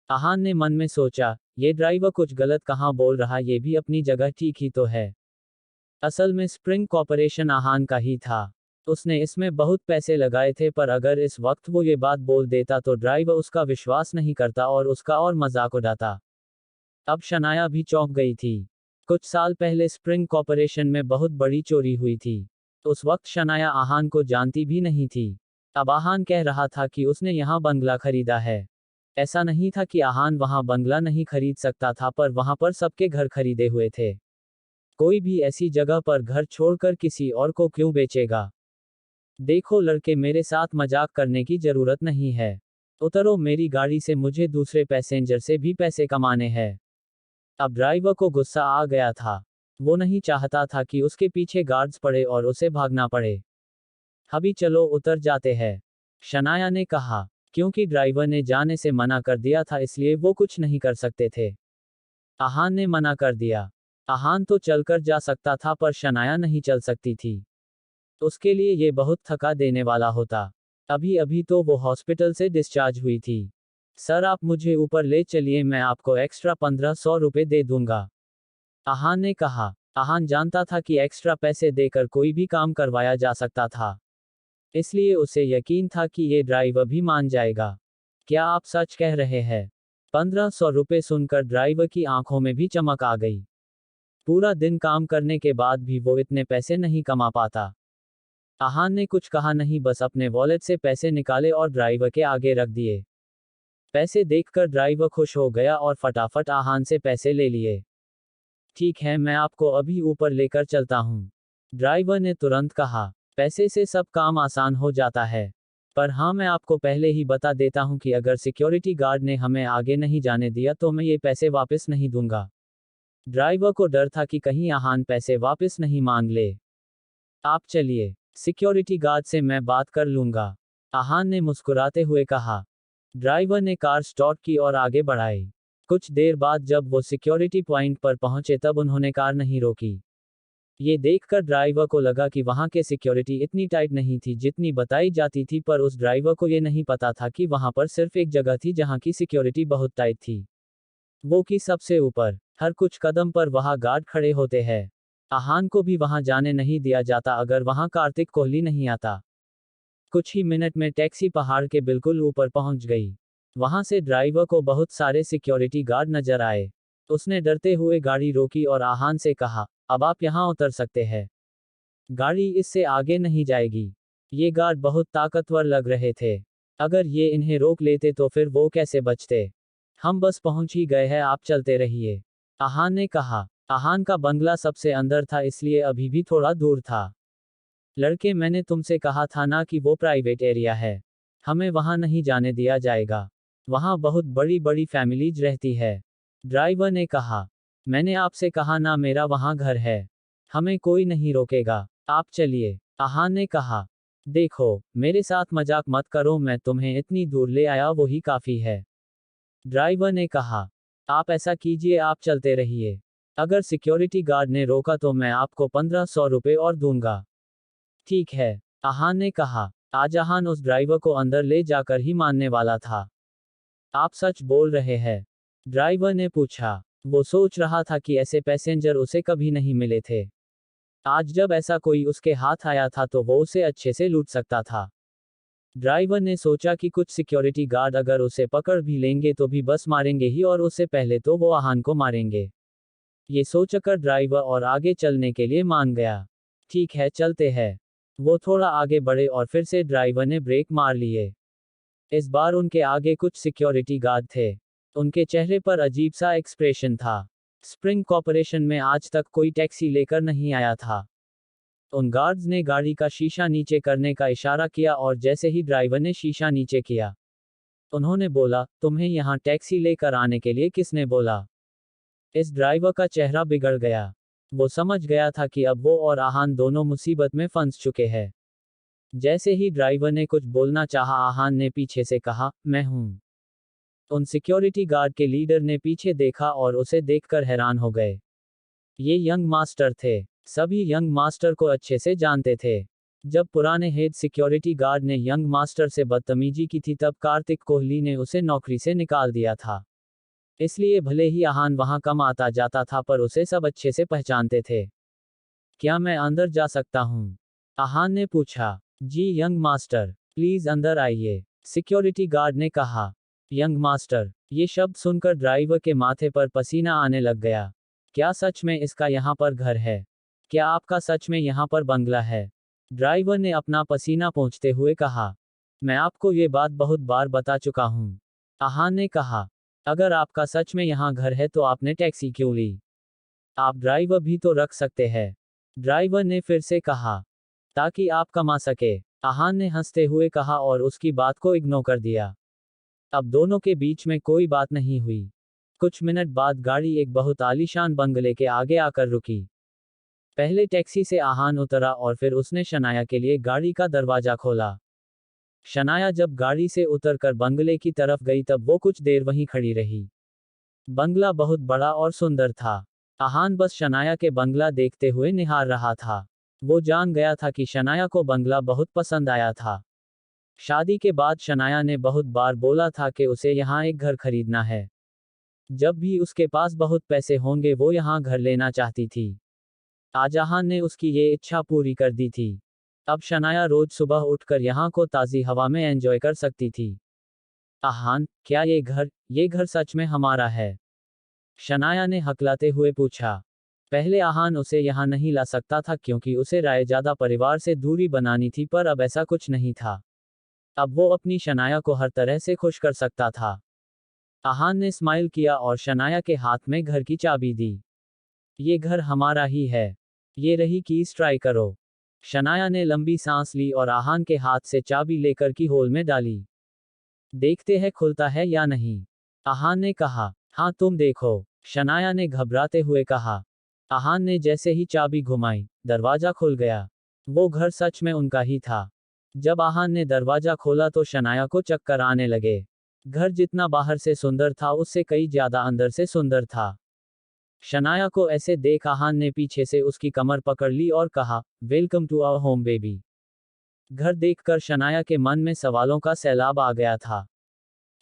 आहान ने मन में सोचा, ये ड्राइवर कुछ गलत कहाँ बोल रहा, ये भी अपनी जगह ठीक ही तो है। असल में स्प्रिंग कॉर्पोरेशन आहान का ही था। उसने इसमें बहुत पैसे लगाए थे, पर अगर इस वक्त वो ये बात बोल देता तो ड्राइवर उसका विश्वास नहीं करता और उसका और मजाक उड़ाता। अब शनाया भी चौंक गई थी। कुछ साल पहले स्प्रिंग कॉर्पोरेशन में बहुत बड़ी चोरी हुई थी। उस वक्त शनाया आहान को जानती भी नहीं थी। अब आहान कह रहा था कि उसने यहाँ बंगला खरीदा है। ऐसा नहीं था कि आहान वहां बंगला नहीं खरीद सकता था, पर वहां पर सबके घर खरीदे हुए थे। कोई भी ऐसी जगह पर घर छोड़कर किसी और को क्यों बेचेगा? देखो लड़के, मेरे साथ मजाक करने की जरूरत नहीं है। उतरो मेरी गाड़ी से, मुझे दूसरे पैसेंजर से भी पैसे कमाने हैं। अब ड्राइवर को गुस्सा आ गया था। वो नहीं चाहता था कि उसके पीछे गार्ड्स पड़े और उसे भागना पड़े। अभी चलो उतर जाते हैं, शनाया ने कहा। क्योंकि ड्राइवर ने जाने से मना कर दिया था इसलिए वो कुछ नहीं कर सकते थे। आहान ने मना कर दिया। आहान तो चलकर जा सकता था पर शनाया नहीं चल सकती थी। उसके लिए ये बहुत थका देने वाला होता। अभी अभी तो वो हॉस्पिटल से डिस्चार्ज हुई थी। सर आप मुझे ऊपर ले चलिए, मैं आपको एक्स्ट्रा 1500 रुपए दे दूंगा, आहान ने कहा। आहान जानता था कि एक्स्ट्रा पैसे देकर कोई भी काम करवाया जा सकता था, इसलिए उसे यकीन था कि ये ड्राइवर भी मान जाएगा। क्या आप सच कह रहे हैं? 1500 रुपए सुनकर ड्राइवर की आंखों में भी चमक आ गई। पूरा दिन काम करने के बाद भी वो इतने पैसे नहीं कमा पाता। आहान ने कुछ कहा नहीं, बस अपने वॉलेट से पैसे निकाले और ड्राइवर के आगे रख दिए। पैसे देखकर ड्राइवर खुश हो गया और फटाफट आहान से पैसे ले लिए। ठीक है, मैं आपको अभी ऊपर लेकर चलता हूँ, ड्राइवर ने तुरंत कहा। पैसे से सब काम आसान हो जाता है। पर हाँ, मैं आपको पहले ही बता देता हूँ कि अगर सिक्योरिटी गार्ड ने हमें आगे नहीं जाने दिया तो मैं ये पैसे वापस नहीं दूंगा। ड्राइवर को डर था कि कहीं आहान पैसे वापस नहीं मांग ले। आप चलिए, सिक्योरिटी गार्ड से मैं बात कर लूंगा, आहान ने मुस्कुराते हुए कहा। ड्राइवर ने कार स्टार्ट की और आगे बढ़ाई। कुछ देर बाद जब वो सिक्योरिटी पॉइंट पर पहुंचे तब उन्होंने कार नहीं रोकी। ये देखकर ड्राइवर को लगा कि वहां के सिक्योरिटी इतनी टाइट नहीं थी जितनी बताई जाती थी, पर उस ड्राइवर को ये नहीं पता था कि वहां पर सिर्फ एक जगह थी जहां की सिक्योरिटी बहुत टाइट थी। वो कि सबसे ऊपर। हर कुछ कदम पर वहां गार्ड खड़े होते हैं। आहान को भी वहां जाने नहीं दिया जाता अगर वहां कार्तिक कोहली नहीं आता। कुछ ही मिनट में टैक्सी पहाड़ के बिल्कुल ऊपर पहुंच गई। वहां से ड्राइवर को बहुत सारे सिक्योरिटी गार्ड नजर आए। उसने डरते हुए गाड़ी रोकी और आहान से कहा, अब आप यहाँ उतर सकते हैं, गाड़ी इससे आगे नहीं जाएगी। ये गार्ड बहुत ताकतवर लग रहे थे। अगर ये इन्हें रोक लेते तो फिर वो कैसे बचते? हम बस पहुंच ही गए हैं, आप चलते रहिए, आहान ने कहा। आहान का बंगला सबसे अंदर था इसलिए अभी भी थोड़ा दूर था। लड़के, मैंने तुमसे कहा था ना कि वो प्राइवेट एरिया है, हमें वहां नहीं जाने दिया जाएगा। वहां बहुत बड़ी बड़ी फैमिलीज रहती है, ड्राइवर ने कहा। मैंने आपसे कहा ना, मेरा वहां घर है। हमें कोई नहीं रोकेगा, आप चलिए। आहान ने कहा, देखो, मेरे साथ मजाक मत करो, मैं तुम्हें इतनी दूर ले आया वही काफी है। ड्राइवर ने कहा, आप ऐसा कीजिए, आप चलते रहिए। अगर सिक्योरिटी गार्ड ने रोका तो मैं आपको 1500 रुपये और दूंगा। ठीक है, आहान ने कहा। आज आहान उस ड्राइवर को अंदर ले जाकर ही मानने वाला था। आप सच बोल रहे हैं? ड्राइवर ने पूछा। वो सोच रहा था कि ऐसे पैसेंजर उसे कभी नहीं मिले थे। आज जब ऐसा कोई उसके हाथ आया था तो वो उसे अच्छे से लूट सकता था। ड्राइवर ने सोचा कि कुछ सिक्योरिटी गार्ड अगर उसे पकड़ भी लेंगे तो भी बस मारेंगे ही, और उससे पहले तो वो आहान को मारेंगे। ये सोचकर ड्राइवर और आगे चलने के लिए मान गया। ठीक है, चलते हैं। वो थोड़ा आगे बढ़े और फिर से ड्राइवर ने ब्रेक मार लिए। इस बार उनके आगे कुछ सिक्योरिटी गार्ड थे। उनके चेहरे पर अजीब सा एक्सप्रेशन था। स्प्रिंग कॉर्पोरेशन में आज तक कोई टैक्सी लेकर नहीं आया था। उन गार्ड्स ने गाड़ी का शीशा नीचे करने का इशारा किया और जैसे ही ड्राइवर ने शीशा नीचे किया, उन्होंने बोला, तुम्हें यहाँ टैक्सी लेकर आने के लिए किसने बोला? इस ड्राइवर का चेहरा बिगड़ गया। वो समझ गया था कि अब वो और आहान दोनों मुसीबत में फंस चुके हैं। जैसे ही ड्राइवर ने कुछ बोलना चाहा, आहान ने पीछे से कहा, मैं हूं। उन सिक्योरिटी गार्ड के लीडर ने पीछे देखा और उसे देखकर हैरान हो गए। ये यंग मास्टर थे। सभी यंग मास्टर को अच्छे से जानते थे। जब पुराने हेड सिक्योरिटी गार्ड ने यंग मास्टर से बदतमीजी की थी तब कार्तिक कोहली ने उसे नौकरी से निकाल दिया था। इसलिए भले ही आहान वहां कम आता जाता था पर उसे सब अच्छे से पहचानते थे। क्या मैं अंदर जा सकता हूं? आहान ने पूछा। जी यंग मास्टर, प्लीज अंदर आइए, सिक्योरिटी गार्ड ने कहा। यंग मास्टर, ये शब्द सुनकर ड्राइवर के माथे पर पसीना आने लग गया। क्या सच में इसका यहाँ पर घर है? क्या आपका सच में यहाँ पर बंगला है? ड्राइवर ने अपना पसीना पोंछते हुए कहा। मैं आपको ये बात बहुत बार बता चुका हूँ। आहान ने कहा। अगर आपका सच में यहाँ घर है तो आपने टैक्सी क्यों ली? आप ड्राइवर भी तो रख सकते हैं। ड्राइवर ने फिर से कहा। ताकि आप कमा सके, आहान ने हंसते हुए कहा और उसकी बात को इग्नोर कर दिया। अब दोनों के बीच में कोई बात नहीं हुई। कुछ मिनट बाद गाड़ी एक बहुत आलीशान बंगले के आगे आकर रुकी। पहले टैक्सी से आहान उतरा और फिर उसने शनाया के लिए गाड़ी का दरवाजा खोला। शनाया जब गाड़ी से उतरकर बंगले की तरफ गई तब वो कुछ देर वहीं खड़ी रही। बंगला बहुत बड़ा और सुंदर था। आहान बस शनाया के बंगला देखते हुए निहार रहा था। वो जान गया था कि शनाया को बंगला बहुत पसंद आया था। शादी के बाद शनाया ने बहुत बार बोला था कि उसे यहाँ एक घर खरीदना है। जब भी उसके पास बहुत पैसे होंगे वो यहाँ घर लेना चाहती थी। आज आहान ने उसकी ये इच्छा पूरी कर दी थी। अब शनाया रोज सुबह उठकर यहाँ को ताज़ी हवा में एंजॉय कर सकती थी। आहान, क्या ये घर सच में हमारा है? शनाया ने हकलाते हुए पूछा। पहले आहान उसे यहाँ नहीं ला सकता था क्योंकि उसे रायजादा परिवार से दूरी बनानी थी, पर अब ऐसा कुछ नहीं था। अब वो अपनी शनाया को हर तरह से खुश कर सकता था। आहान ने स्माइल किया और शनाया के हाथ में घर की चाबी दी। ये घर हमारा ही है। ये रही कीज, ट्राई करो। शनाया ने लंबी सांस ली और आहान के हाथ से चाबी लेकर की होल में डाली। देखते हैं खुलता है या नहीं, आहान ने कहा। हाँ तुम देखो, शनाया ने घबराते हुए कहा। आहान ने जैसे ही चाबी घुमाई, दरवाजा खुल गया। वो घर सच में उनका ही था। जब आहान ने दरवाजा खोला तो शनाया को चक्कर आने लगे। घर जितना बाहर से सुंदर था उससे कई ज्यादा अंदर से सुंदर था। शनाया को ऐसे देख आहान ने पीछे से उसकी कमर पकड़ ली और कहा, welcome to our home baby. घर देखकर शनाया के मन में सवालों का सैलाब आ गया था।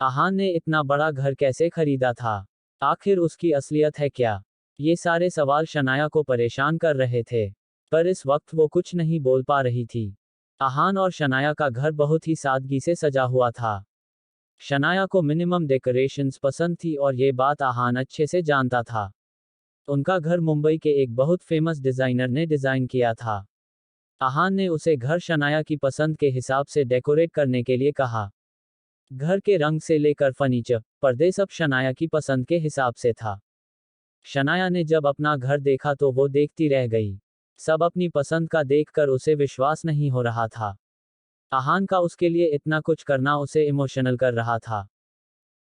आहान ने इतना बड़ा घर कैसे खरीदा था? आखिर उसकी असलियत है क्या? ये सारे सवाल शनाया को परेशान कर रहे थे। पर इस वक्त वो कुछ नहीं बोल पा रही थी। आहान और शनाया का घर बहुत ही सादगी से सजा हुआ था। शनाया को मिनिमम डेकोरेशंस पसंद थी और ये बात आहान अच्छे से जानता था। उनका घर मुंबई के एक बहुत फेमस डिजाइनर ने डिजाइन किया था। आहान ने उसे घर शनाया की पसंद के हिसाब से डेकोरेट करने के लिए कहा। घर के रंग से लेकर फर्नीचर, पर्दे सब शनाया की पसंद के हिसाब से था। शनाया ने जब अपना घर देखा तो वो देखती रह गई। सब अपनी पसंद का देखकर उसे विश्वास नहीं हो रहा था। आहान का उसके लिए इतना कुछ करना उसे इमोशनल कर रहा था।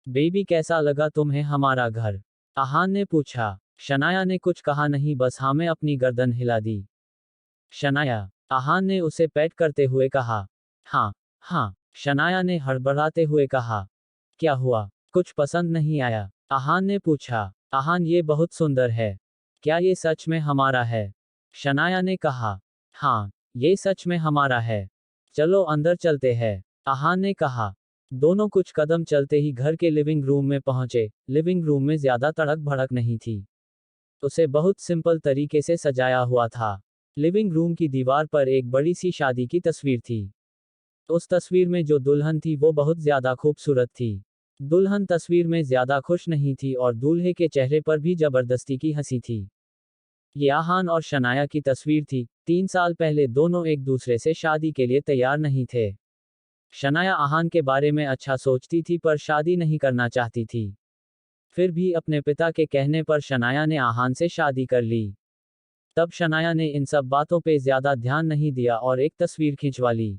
बेबी, कैसा लगा तुम्हें हमारा घर? आहान ने पूछा। शनाया ने कुछ कहा नहीं, बस हाँ में अपनी गर्दन हिला दी। शनाया, आहान ने उसे पैट करते हुए कहा। हाँ, हाँ, शनाया ने हड़बड़ाते हुए कहा। क्या हुआ? कुछ पसंद नहीं आया? आहान ने पूछा। आहान, ये बहुत सुंदर है। क्या ये सच में हमारा है? शनाया ने कहा। हाँ, ये सच में हमारा है। चलो अंदर चलते हैं, आहान ने कहा। दोनों कुछ कदम चलते ही घर के लिविंग रूम में पहुंचे। लिविंग रूम में ज्यादा तड़क भड़क नहीं थी। उसे बहुत सिंपल तरीके से सजाया हुआ था। लिविंग रूम की दीवार पर एक बड़ी सी शादी की तस्वीर थी। उस तस्वीर में जो दुल्हन थी वो बहुत ज्यादा खूबसूरत थी। दुल्हन तस्वीर में ज्यादा खुश नहीं थी और दूल्हे के चेहरे पर भी जबरदस्ती की हंसी थी। ये आहान और शनाया की तस्वीर थी। 3 साल पहले दोनों एक दूसरे से शादी के लिए तैयार नहीं थे। शनाया आहान के बारे में अच्छा सोचती थी पर शादी नहीं करना चाहती थी। फिर भी अपने पिता के कहने पर शनाया ने आहान से शादी कर ली। तब शनाया ने इन सब बातों पे ज्यादा ध्यान नहीं दिया और एक तस्वीर खिंचवा ली।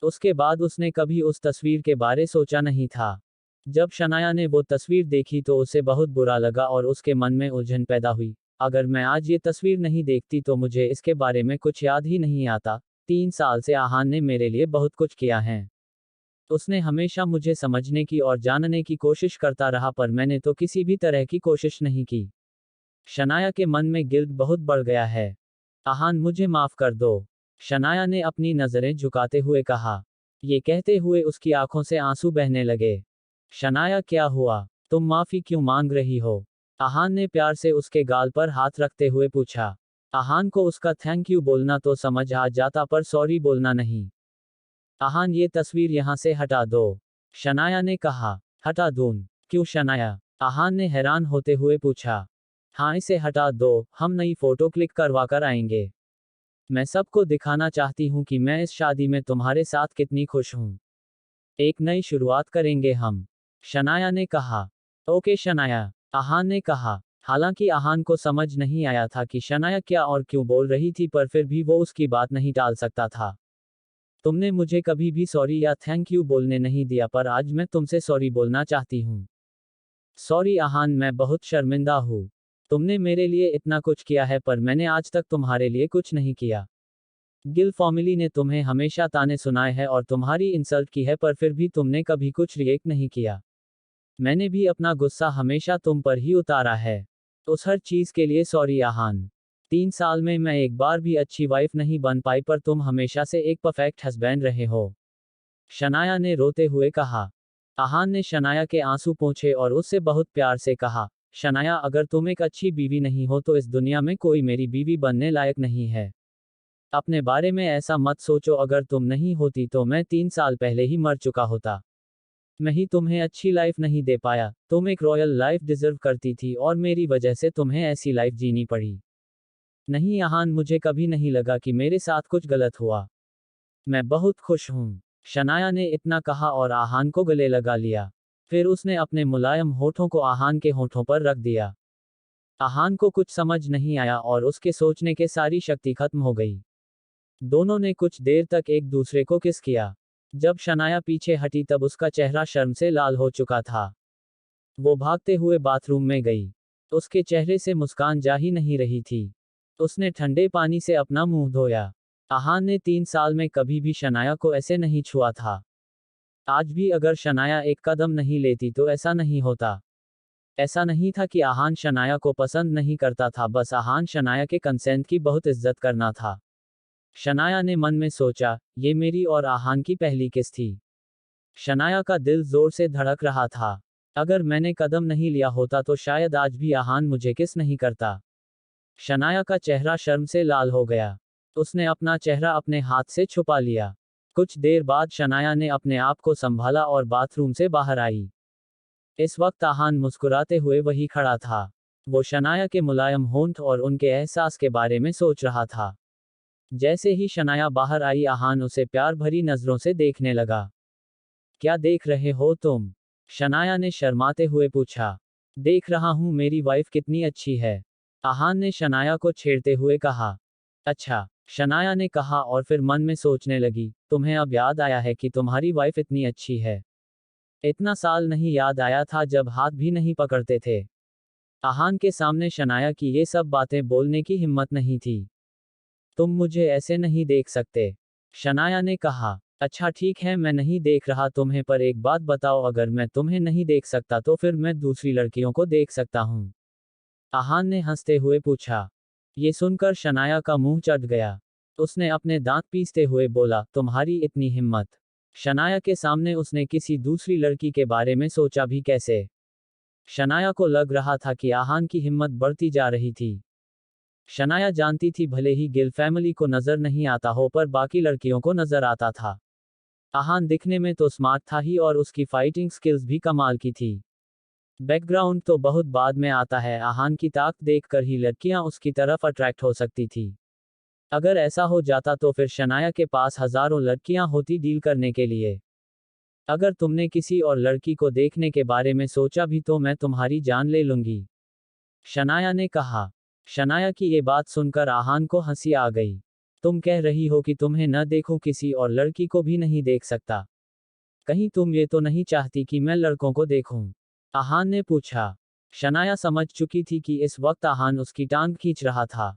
उसके बाद उसने कभी उस तस्वीर के बारे सोचा नहीं था। जब शनाया ने वो तस्वीर देखी तो उसे बहुत बुरा लगा और उसके मन में उलझन पैदा हुई। अगर मैं आज ये तस्वीर नहीं देखती तो मुझे इसके बारे में कुछ याद ही नहीं आता। 3 साल से आहान ने मेरे लिए बहुत कुछ किया है। उसने हमेशा मुझे समझने की और जानने की कोशिश करता रहा पर मैंने तो किसी भी तरह की कोशिश नहीं की। शनाया के मन में गिल्ट बहुत बढ़ गया है। आहान, मुझे माफ कर दो। शनाया ने अपनी नजरें झुकाते हुए कहा। ये कहते हुए उसकी आंखों से आंसू बहने लगे। शनाया, क्या हुआ? तुम माफी क्यों मांग रही हो? आहान ने प्यार से उसके गाल पर हाथ रखते हुए पूछा। आहान को उसका थैंक यू बोलना तो समझ आ जाता पर सॉरी बोलना नहीं। आहान, ये तस्वीर यहाँ से हटा दो। शनाया ने कहा। हटा दूं? क्यों शनाया? आहान ने हैरान होते हुए पूछा। हाँ, इसे हटा दो, हम नई फोटो क्लिक करवा कर आएंगे। मैं सबको दिखाना चाहती हूँ कि मैं इस शादी में तुम्हारे साथ कितनी खुश हूँ। एक नई शुरुआत करेंगे हम। शनाया ने कहा। ओके शनाया, आहान ने कहा। हालांकि आहान को समझ नहीं आया था कि शनाया क्या और क्यों बोल रही थी पर फिर भी वो उसकी बात नहीं टाल सकता था। तुमने मुझे कभी भी सॉरी या थैंक यू बोलने नहीं दिया पर आज मैं तुमसे सॉरी बोलना चाहती हूँ। सॉरी आहान, मैं बहुत शर्मिंदा हूँ। तुमने मेरे लिए इतना कुछ किया है पर मैंने आज तक तुम्हारे लिए कुछ नहीं किया। गिल फैमिली ने तुम्हें हमेशा ताने सुनाए हैं और तुम्हारी इंसल्ट की है पर फिर भी तुमने कभी कुछ रिएक्ट नहीं किया। मैंने भी अपना गुस्सा हमेशा तुम पर ही उतारा है। उस हर चीज के लिए सॉरी आहान। 3 साल में मैं एक बार भी अच्छी वाइफ नहीं बन पाई पर तुम हमेशा से एक परफेक्ट हस्बैंड रहे हो। शनाया ने रोते हुए कहा। आहान ने शनाया के आंसू पोंछे और उससे बहुत प्यार से कहा। शनाया, अगर तुम एक अच्छी बीवी नहीं हो तो इस दुनिया में कोई मेरी बीवी बनने लायक नहीं है। अपने बारे में ऐसा मत सोचो, अगर तुम नहीं होती तो मैं 3 साल पहले ही मर चुका होता। मैं ही तुम्हें अच्छी लाइफ नहीं दे पाया। तुम एक रॉयल लाइफ डिजर्व करती थी और मेरी वजह से तुम्हें ऐसी लाइफ जीनी पड़ी। नहीं आहान, मुझे कभी नहीं लगा कि मेरे साथ कुछ गलत हुआ। मैं बहुत खुश हूँ। शनाया ने इतना कहा और आहान को गले लगा लिया। फिर उसने अपने मुलायम होठों को आहान के होठों पर रख दिया। आहान को कुछ समझ नहीं आया और उसके सोचने के सारी शक्ति खत्म हो गई। दोनों ने कुछ देर तक एक दूसरे को किस किया। जब शनाया पीछे हटी तब उसका चेहरा शर्म से लाल हो चुका था। वो भागते हुए बाथरूम में गई। उसके चेहरे से मुस्कान जा ही नहीं रही थी। उसने ठंडे पानी से अपना मुंह धोया। आहान ने 3 साल में कभी भी शनाया को ऐसे नहीं छुआ था। आज भी अगर शनाया एक कदम नहीं लेती तो ऐसा नहीं होता। ऐसा नहीं था कि आहान शनाया को पसंद नहीं करता था, बस आहान शनाया के कंसेंट की बहुत इज्जत करना था। शनाया ने मन में सोचा, ये मेरी और आहान की पहली किस थी। शनाया का दिल जोर से धड़क रहा था। अगर मैंने कदम नहीं लिया होता तो शायद आज भी आहान मुझे किस नहीं करता। शनाया का चेहरा शर्म से लाल हो गया। उसने अपना चेहरा अपने हाथ से छुपा लिया। कुछ देर बाद शनाया ने अपने आप को संभाला और बाथरूम से बाहर आई। इस वक्त आहान मुस्कुराते हुए वही खड़ा था। वो शनाया के मुलायम होंठ और उनके एहसास के बारे में सोच रहा था। जैसे ही शनाया बाहर आई आहान उसे प्यार भरी नजरों से देखने लगा। क्या देख रहे हो तुम? शनाया ने शर्माते हुए पूछा। देख रहा हूं मेरी वाइफ कितनी अच्छी है। आहान ने शनाया को छेड़ते हुए कहा। अच्छा, शनाया ने कहा और फिर मन में सोचने लगी, तुम्हें अब याद आया है कि तुम्हारी वाइफ इतनी अच्छी है? इतना साल नहीं याद आया था जब हाथ भी नहीं पकड़ते थे। आहान के सामने शनाया की ये सब बातें बोलने की हिम्मत नहीं थी। तुम मुझे ऐसे नहीं देख सकते, शनाया ने कहा। अच्छा ठीक है, मैं नहीं देख रहा तुम्हें, पर एक बात बताओ, अगर मैं तुम्हें नहीं देख सकता तो फिर मैं दूसरी लड़कियों को देख सकता हूँ? आहान ने हंसते हुए पूछा। ये सुनकर शनाया का मुंह चढ़ गया। उसने अपने दांत पीसते हुए बोला, तुम्हारी इतनी हिम्मत? शनाया के सामने उसने किसी दूसरी लड़की के बारे में सोचा भी कैसे? शनाया को लग रहा था कि आहान की हिम्मत बढ़ती जा रही थी। शनाया जानती थी भले ही गिल फैमिली को नजर नहीं आता हो, पर बाकी लड़कियों को नजर आता था। आहान दिखने में तो स्मार्ट था ही, और उसकी फाइटिंग स्किल्स भी कमाल की थी। बैकग्राउंड तो बहुत बाद में आता है, आहान की ताकत देखकर ही लड़कियां उसकी तरफ अट्रैक्ट हो सकती थी। अगर ऐसा हो जाता तो फिर शनाया के पास हजारों लड़कियां होती डील करने के लिए। अगर तुमने किसी और लड़की को देखने के बारे में सोचा भी तो मैं तुम्हारी जान ले लूंगी, शनाया ने कहा। शनाया की ये बात सुनकर आहान को हंसी आ गई। तुम कह रही हो कि तुम्हें न देखूं, किसी और लड़की को भी नहीं देख सकता? कहीं तुम ये तो नहीं चाहती कि मैं लड़कों को देखूं? आहान ने पूछा। शनाया समझ चुकी थी कि इस वक्त आहान उसकी टांग खींच रहा था।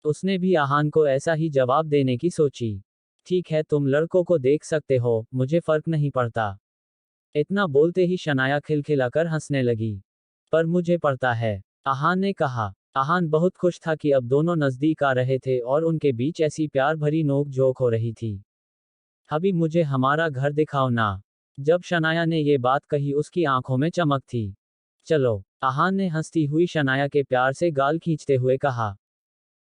उसने भी आहान को ऐसा ही जवाब देने की सोची। ठीक है, तुम लड़कों को देख सकते हो, मुझे फर्क नहीं पड़ता। इतना बोलते ही शनाया खिलखिलाकर हंसने लगी। पर मुझे पड़ता है, आहान ने कहा। आहान बहुत खुश था कि अब दोनों नजदीक आ रहे थे और उनके बीच ऐसी प्यार भरी नोक झोंक हो रही थी। अभी मुझे हमारा घर दिखाओ ना। जब शनाया ने ये बात कही उसकी आंखों में चमक थी। चलो, आहान ने हंसती हुई शनाया के प्यार से गाल खींचते हुए कहा।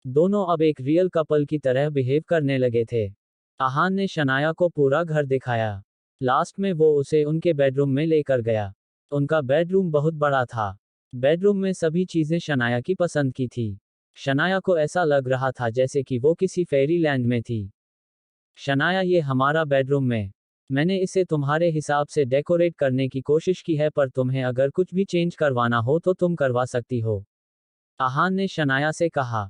दोनों अब एक रियल कपल की तरह बिहेव करने लगे थे। आहान ने शनाया को पूरा घर दिखाया। लास्ट में वो उसे उनके बेडरूम में लेकर गया। उनका बेडरूम बहुत बड़ा था। बेडरूम में सभी चीजें शनाया की पसंद की थी। शनाया को ऐसा लग रहा था जैसे कि वो किसी फेरी लैंड में थी। शनाया, ये हमारा बेडरूम में। मैंने इसे तुम्हारे हिसाब से डेकोरेट करने की कोशिश की है, पर तुम्हें अगर कुछ भी चेंज करवाना हो तो तुम करवा सकती हो, आहान ने शनाया से कहा।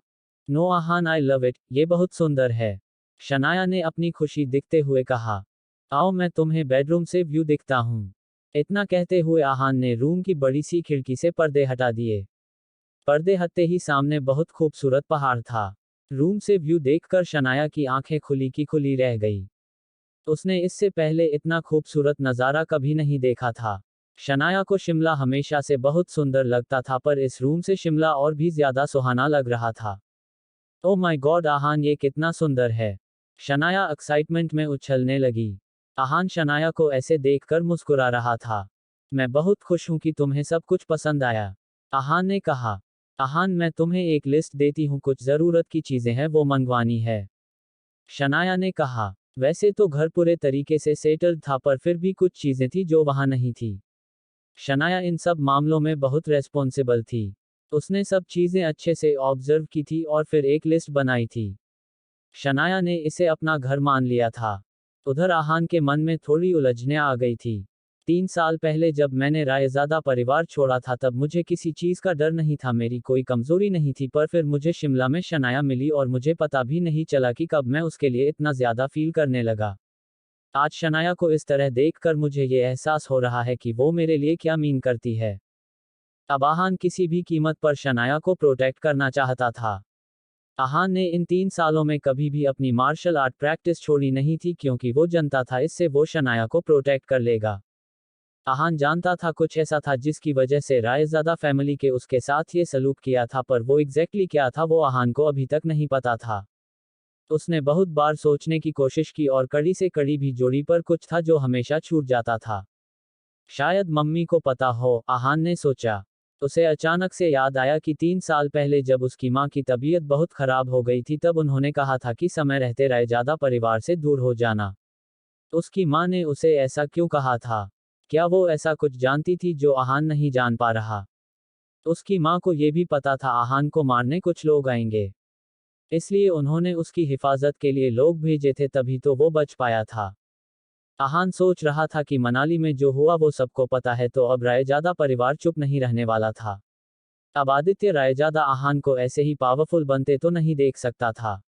No Ahaan, I love it, ये बहुत सुंदर है, शनाया ने अपनी खुशी दिखते हुए कहा। आओ मैं तुम्हें बेडरूम से व्यू दिखता हूँ। इतना कहते हुए आहान ने रूम की बड़ी सी खिड़की से पर्दे हटा दिए। पर्दे हटते ही सामने बहुत खूबसूरत पहाड़ था। रूम से व्यू देखकर शनाया की आंखें खुली की खुली रह गई। उसने इससे पहले इतना खूबसूरत नज़ारा कभी नहीं देखा था। शनाया को शिमला हमेशा से बहुत सुंदर लगता था, पर इस रूम से शिमला और भी ज्यादा सुहाना लग रहा था। ओ माय गॉड आहान, ये कितना सुंदर है, शनाया एक्साइटमेंट में उछलने लगी। आहान शनाया को ऐसे देखकर मुस्कुरा रहा था। मैं बहुत खुश हूं कि तुम्हें सब कुछ पसंद आया, आहान ने कहा। आहान, मैं तुम्हें एक लिस्ट देती हूँ, कुछ ज़रूरत की चीज़ें हैं वो मंगवानी है, शनाया ने कहा। वैसे तो घर पूरे तरीके से सेटल्ड था, पर फिर भी कुछ चीज़ें थी जो वहाँ नहीं थी। शनाया इन सब मामलों में बहुत रेस्पॉन्सिबल थी। उसने सब चीज़ें अच्छे से ऑब्जर्व की थी और फिर एक लिस्ट बनाई थी। शनाया ने इसे अपना घर मान लिया था। उधर आहान के मन में थोड़ी उलझने आ गई थी। 3 साल पहले जब मैंने रायजादा परिवार छोड़ा था तब मुझे किसी चीज़ का डर नहीं था, मेरी कोई कमजोरी नहीं थी, पर फिर मुझे शिमला में शनाया मिली और मुझे पता भी नहीं चला कि कब मैं उसके लिए इतना ज़्यादा फील करने लगा। आज शनाया को इस तरह देखकर मुझे ये एहसास हो रहा है कि वो मेरे लिए क्या मीन करती है। अब आहान किसी भी कीमत पर शनाया को प्रोटेक्ट करना चाहता था। आहान ने इन 3 सालों में कभी भी अपनी मार्शल आर्ट प्रैक्टिस छोड़ी नहीं थी, क्योंकि वो जानता था इससे वो शनाया को प्रोटेक्ट कर लेगा। आहान जानता था कुछ ऐसा था जिसकी वजह से रायजादा फैमिली के उसके साथ ये सलूक किया था, पर वो एग्जैक्टली क्या था वो आहान को अभी तक नहीं पता था। उसने बहुत बार सोचने की कोशिश की और कड़ी से कड़ी भी जोड़ी, पर कुछ था जो हमेशा छूट जाता था। शायद मम्मी को पता हो, आहान ने सोचा। उसे अचानक से याद आया कि 3 साल पहले जब उसकी माँ की तबीयत बहुत खराब हो गई थी तब उन्होंने कहा था कि समय रहते रायजादा परिवार से दूर हो जाना। उसकी माँ ने उसे ऐसा क्यों कहा था? क्या वो ऐसा कुछ जानती थी जो आहान नहीं जान पा रहा? उसकी माँ को ये भी पता था आहान को मारने कुछ लोग आएंगे, इसलिए उन्होंने उसकी हिफाजत के लिए लोग भेजे थे, तभी तो वो बच पाया था। आहान सोच रहा था कि मनाली में जो हुआ वो सबको पता है, तो अब रायजादा परिवार चुप नहीं रहने वाला था। अब आदित्य रायजादा आहान को ऐसे ही पावरफुल बनते तो नहीं देख सकता था।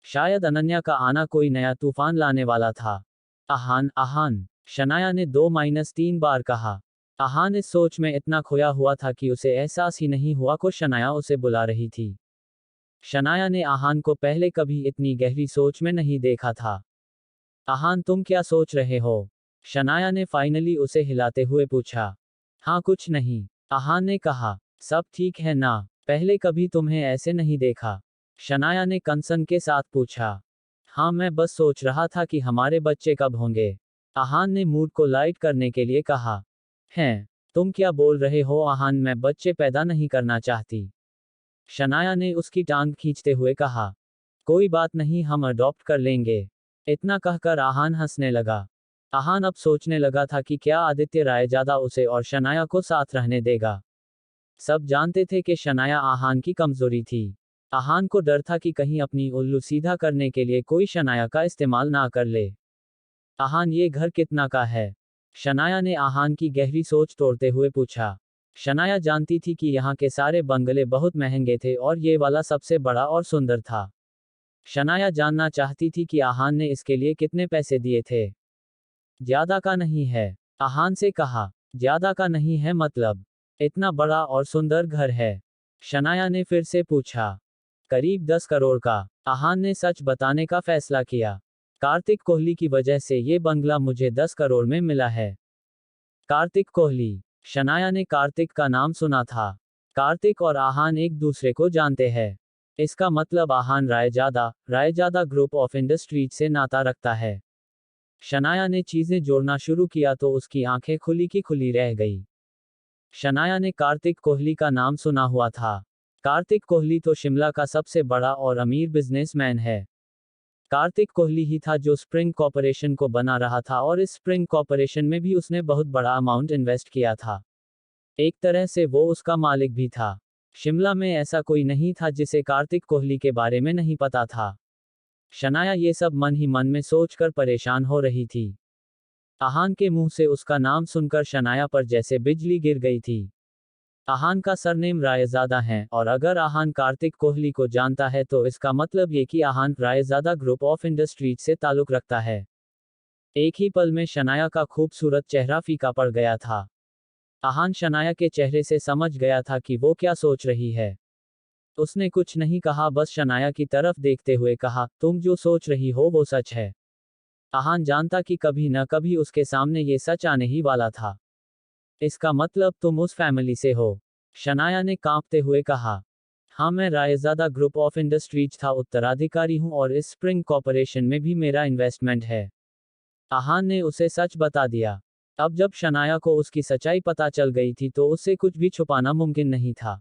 शायद अनन्या का आना कोई नया तूफान लाने वाला था। आहान, आहान, शनाया ने 2-3 बार कहा। आहान इस सोच में इतना खोया हुआ था कि उसे एहसास ही नहीं हुआ कि शनाया उसे बुला रही थी। शनाया ने आहान को पहले कभी इतनी गहरी सोच में नहीं देखा था। आहान, तुम क्या सोच रहे हो? शनाया ने फाइनली उसे हिलाते हुए पूछा। हाँ, कुछ नहीं, आहान ने कहा। सब ठीक है ना? पहले कभी तुम्हें ऐसे नहीं देखा। शनाया ने कंसर्न के साथ पूछा। हाँ, मैं बस सोच रहा था कि हमारे बच्चे कब होंगे। आहान ने मूड को लाइट करने के लिए कहा। हैं, तुम क्या बोल रहे हो आहान, मैं बच्चे पैदा नहीं करना चाहती। शनाया ने उसकी टांग खींचते हुए कहा। कोई बात नहीं, हम अडॉप्ट कर लेंगे। इतना कहकर आहान हंसने लगा। आहान अब सोचने लगा था कि क्या आदित्य रायजादा उसे और शनाया को साथ रहने देगा। सब जानते थे कि शनाया आहान की कमजोरी थी। आहान को डर था कि कहीं अपनी उल्लू सीधा करने के लिए कोई शनाया का इस्तेमाल ना कर ले। आहान, ये घर कितना का है? शनाया ने आहान की गहरी सोच तोड़ते हुए पूछा। शनाया जानती थी कि यहाँ के सारे बंगले बहुत महंगे थे और ये वाला सबसे बड़ा और सुंदर था। शनाया जानना चाहती थी कि आहान ने इसके लिए कितने पैसे दिए थे। ज्यादा का नहीं है, आहान से कहा। ज्यादा का नहीं है मतलब? इतना बड़ा और सुंदर घर है? शनाया ने फिर से पूछा। करीब 10 करोड़ का, आहान ने सच बताने का फैसला किया। कार्तिक कोहली की वजह से ये बंगला मुझे 10 करोड़ में मिला है। कार्तिक कोहली? शनाया ने कार्तिक का नाम सुना था। कार्तिक और आहान एक दूसरे को जानते हैं। इसका मतलब आहान रायजादा ग्रुप ऑफ इंडस्ट्रीज से नाता रखता है। शनाया ने चीजें जोड़ना शुरू किया तो उसकी आंखें खुली की खुली रह गई। शनाया ने कार्तिक कोहली का नाम सुना हुआ था। कार्तिक कोहली तो शिमला का सबसे बड़ा और अमीर बिजनेसमैन है। कार्तिक कोहली ही था जो स्प्रिंग कॉर्पोरेशन को बना रहा था और इस स्प्रिंग कॉर्पोरेशन में भी उसने बहुत बड़ा अमाउंट इन्वेस्ट किया था। एक तरह से वो उसका मालिक भी था। शिमला में ऐसा कोई नहीं था जिसे कार्तिक कोहली के बारे में नहीं पता था। शनाया ये सब मन ही मन में सोचकर परेशान हो रही थी। आहान के मुंह से उसका नाम सुनकर शनाया पर जैसे बिजली गिर गई थी। आहान का सरनेम रायजादा है और अगर आहान कार्तिक कोहली को जानता है तो इसका मतलब ये कि आहान रायजादा ग्रुप ऑफ इंडस्ट्रीज से ताल्लुक रखता है। एक ही पल में शनाया का खूबसूरत चेहरा फीका पड़ गया था। आहान शनाया के चेहरे से समझ गया था कि वो क्या सोच रही है। उसने कुछ नहीं कहा, बस शनाया की तरफ देखते हुए कहा, तुम जो सोच रही हो वो सच है। आहान जानता कि कभी न कभी उसके सामने ये सच आने ही वाला था। इसका मतलब तुम उस फैमिली से हो? शनाया ने कांपते हुए कहा। हाँ, मैं रायजादा ग्रुप ऑफ इंडस्ट्रीज था उत्तराधिकारी हूँ और इस स्प्रिंग कॉर्पोरेशन में भी मेरा इन्वेस्टमेंट है। आहान ने उसे सच बता दिया। अब जब शनाया को उसकी सच्चाई पता चल गई थी तो उससे कुछ भी छुपाना मुमकिन नहीं था।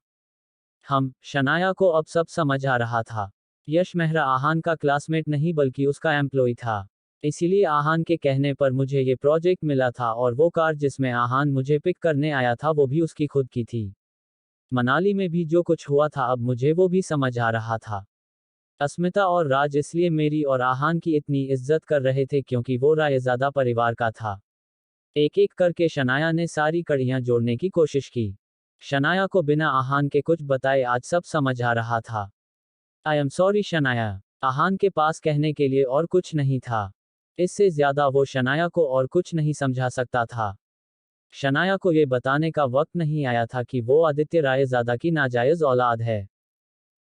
शनाया को अब सब समझ आ रहा था। यश मेहरा आहान का क्लासमेट नहीं बल्कि उसका एम्प्लॉय था। इसीलिए आहान के कहने पर मुझे ये प्रोजेक्ट मिला था और वो कार जिसमें आहान मुझे पिक करने आया था वो भी उसकी खुद की थी। मनाली में भी जो कुछ हुआ था अब मुझे वो भी समझ आ रहा था। अस्मिता और राज इसलिए मेरी और आहान की इतनी इज्जत कर रहे थे क्योंकि वो रायजादा परिवार का था। एक एक करके शनाया ने सारी कड़ियां जोड़ने की कोशिश की। शनाया को बिना आहान के कुछ बताए आज सब समझ आ रहा था। I am sorry Shanaya. Aahan के पास कहने के लिए और कुछ नहीं था। इससे ज्यादा वो शनाया को और कुछ नहीं समझा सकता था। शनाया को ये बताने का वक्त नहीं आया था कि वो आदित्य रायजादा की नाजायज औलाद है।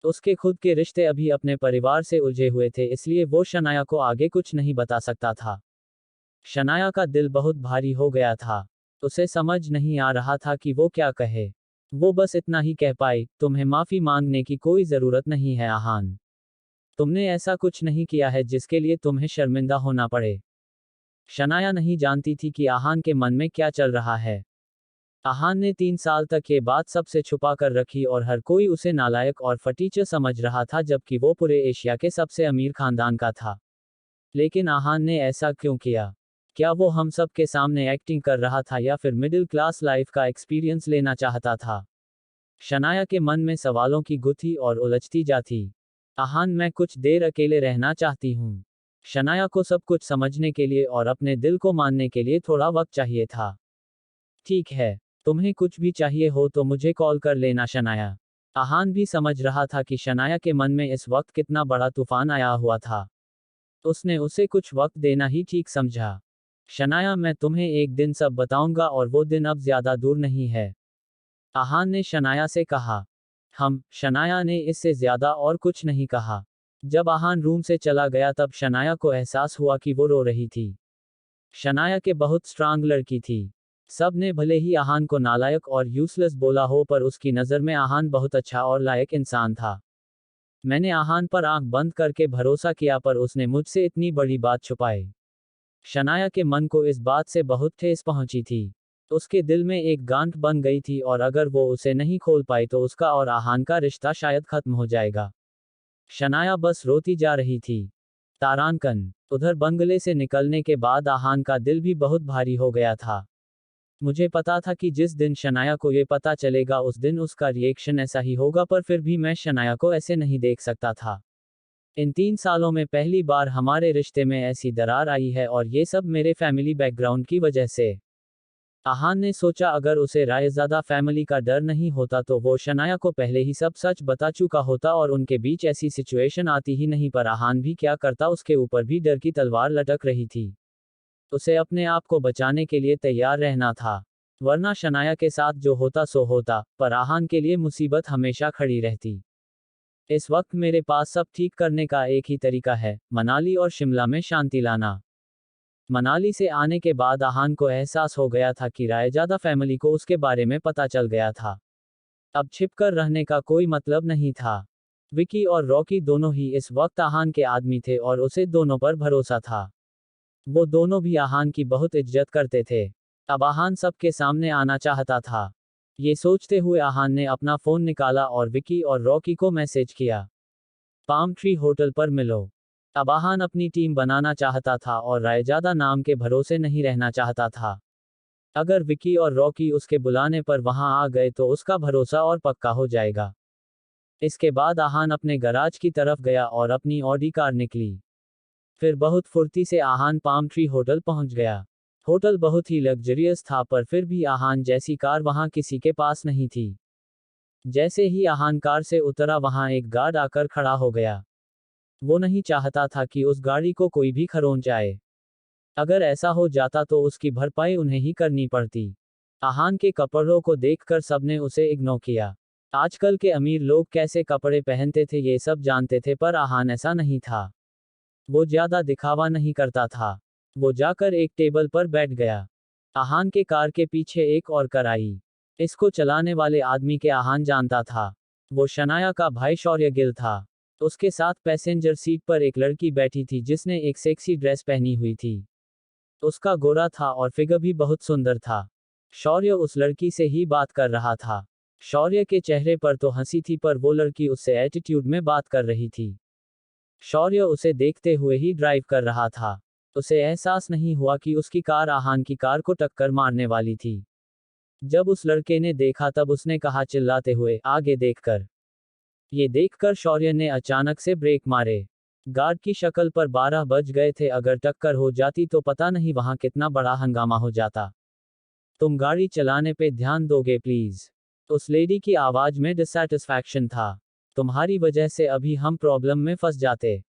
उसके खुद के रिश्ते अभी अपने परिवार से उलझे हुए थे, इसलिए वो शनाया को आगे कुछ नहीं बता सकता था। शनाया का दिल बहुत भारी हो गया था। उसे समझ नहीं आ रहा था कि वो क्या कहे। वो बस इतना ही कह पाई, तुम्हें माफी मांगने की कोई जरूरत नहीं है आहान। तुमने ऐसा कुछ नहीं किया है जिसके लिए तुम्हें शर्मिंदा होना पड़े। शनाया नहीं जानती थी कि आहान के मन में क्या चल रहा है। आहान ने 3 साल तक ये बात सबसे छुपा कर रखी और हर कोई उसे नालायक और फटीचर समझ रहा था जबकि वो पूरे एशिया के सबसे अमीर खानदान का था। लेकिन आहान ने ऐसा क्यों किया? क्या वो हम सब के सामने एक्टिंग कर रहा था या फिर मिडिल क्लास लाइफ का एक्सपीरियंस लेना चाहता था? शनाया के मन में सवालों की गुत्थी और उलझती जाती। आहान, मैं कुछ देर अकेले रहना चाहती हूँ। शनाया को सब कुछ समझने के लिए और अपने दिल को मानने के लिए थोड़ा वक्त चाहिए था। ठीक है, तुम्हें कुछ भी चाहिए हो तो मुझे कॉल कर लेना शनाया। आहान भी समझ रहा था कि शनाया के मन में इस वक्त कितना बड़ा तूफान आया हुआ था। उसने उसे कुछ वक्त देना ही ठीक समझा। शनाया, मैं तुम्हें एक दिन सब बताऊंगा और वो दिन अब ज्यादा दूर नहीं है, आहान ने शनाया से कहा। शनाया ने इससे ज्यादा और कुछ नहीं कहा। जब आहान रूम से चला गया तब शनाया को एहसास हुआ कि वो रो रही थी। शनाया के बहुत स्ट्रांग लड़की थी। सब ने भले ही आहान को नालायक और यूजलेस बोला हो, पर उसकी नज़र में आहान बहुत अच्छा और लायक इंसान था। मैंने आहान पर आंख बंद करके भरोसा किया, पर उसने मुझसे इतनी बड़ी बात छुपाई। शनाया के मन को इस बात से बहुत ठेस पहुंची थी। उसके दिल में एक गांठ बन गई थी और अगर वो उसे नहीं खोल पाई तो उसका और आहान का रिश्ता शायद खत्म हो जाएगा। शनाया बस रोती जा रही थी। तारांकन। उधर बंगले से निकलने के बाद आहान का दिल भी बहुत भारी हो गया था। मुझे पता था कि जिस दिन शनाया को ये पता चलेगा उस दिन उसका रिएक्शन ऐसा ही होगा, पर फिर भी मैं शनाया को ऐसे नहीं देख सकता था। इन 3 सालों में पहली बार हमारे रिश्ते में ऐसी दरार आई है और ये सब मेरे फैमिली बैकग्राउंड की वजह से। आहान ने सोचा अगर उसे रायज़ादा फैमिली का डर नहीं होता तो वो शनाया को पहले ही सब सच बता चुका होता और उनके बीच ऐसी सिचुएशन आती ही नहीं, पर आहान भी क्या करता, उसके ऊपर भी डर की तलवार लटक रही थी। उसे अपने आप को बचाने के लिए तैयार रहना था, वरना शनाया के साथ जो होता सो होता, पर आहान के लिए मुसीबत हमेशा खड़ी रहती। इस वक्त मेरे पास सब ठीक करने का एक ही तरीका है, मनाली और शिमला में शांति लाना। मनाली से आने के बाद आहान को एहसास हो गया था कि रायजादा फैमिली को उसके बारे में पता चल गया था। अब छिपकर रहने का कोई मतलब नहीं था। विकी और रॉकी दोनों ही इस वक्त आहान के आदमी थे और उसे दोनों पर भरोसा था। वो दोनों भी आहान की बहुत इज्जत करते थे। अब आहान सबके सामने आना चाहता था। ये सोचते हुए आहान ने अपना फोन निकाला और विकी और रॉकी को मैसेज किया, पाम ट्री होटल पर मिलो। अब आहान अपनी टीम बनाना चाहता था और रायजादा नाम के भरोसे नहीं रहना चाहता था। अगर विकी और रॉकी उसके बुलाने पर वहां आ गए तो उसका भरोसा और पक्का हो जाएगा। इसके बाद आहान अपने गराज की तरफ गया और अपनी ऑडी कार निकली। फिर बहुत फुर्ती से आहान पाम ट्री होटल पहुंच गया। होटल बहुत ही लग्जरियस था, पर फिर भी आहान जैसी कार वहां किसी के पास नहीं थी। जैसे ही आहान कार से उतरा वहां एक गार्ड आकर खड़ा हो गया। वो नहीं चाहता था कि उस गाड़ी को कोई भी खरोंच जाए। अगर ऐसा हो जाता तो उसकी भरपाई उन्हें ही करनी पड़ती। आहान के कपड़ों को देखकर सबने उसे इग्नोर किया। आजकल के अमीर लोग कैसे कपड़े पहनते थे ये सब जानते थे, पर आहान ऐसा नहीं था। वो ज्यादा दिखावा नहीं करता था। वो जाकर एक टेबल पर बैठ गया। आहान के कार के पीछे एक और कार आई। इसको चलाने वाले आदमी के आहान जानता था। वो शनाया का भाई शौर्य गिल था। उसके साथ पैसेंजर सीट पर एक लड़की बैठी थी जिसने एक सेक्सी ड्रेस पहनी हुई थी। उसका गोरा था और फिगर भी बहुत सुंदर था। शौर्य उस लड़की से ही बात कर रहा था। शौर्य के चेहरे पर तो हंसी थी, पर वो लड़की उससे एटीट्यूड में बात कर रही थी। शौर्य उसे देखते हुए ही ड्राइव कर रहा था। उसे एहसास नहीं हुआ कि उसकी कार आहान की कार को टक्कर मारने वाली थी। जब उस लड़के ने देखा तब उसने कहा चिल्लाते हुए, आगे देखकर। ये देखकर शौर्य ने अचानक से ब्रेक मारे। गार्ड की शक्ल पर 12 बज गए थे। अगर टक्कर हो जाती तो पता नहीं वहां कितना बड़ा हंगामा हो जाता। तुम गाड़ी चलाने पे ध्यान दोगे प्लीज? उस लेडी की आवाज में डिससैटिस्फैक्शन था। तुम्हारी वजह से अभी हम प्रॉब्लम में फंस जाते।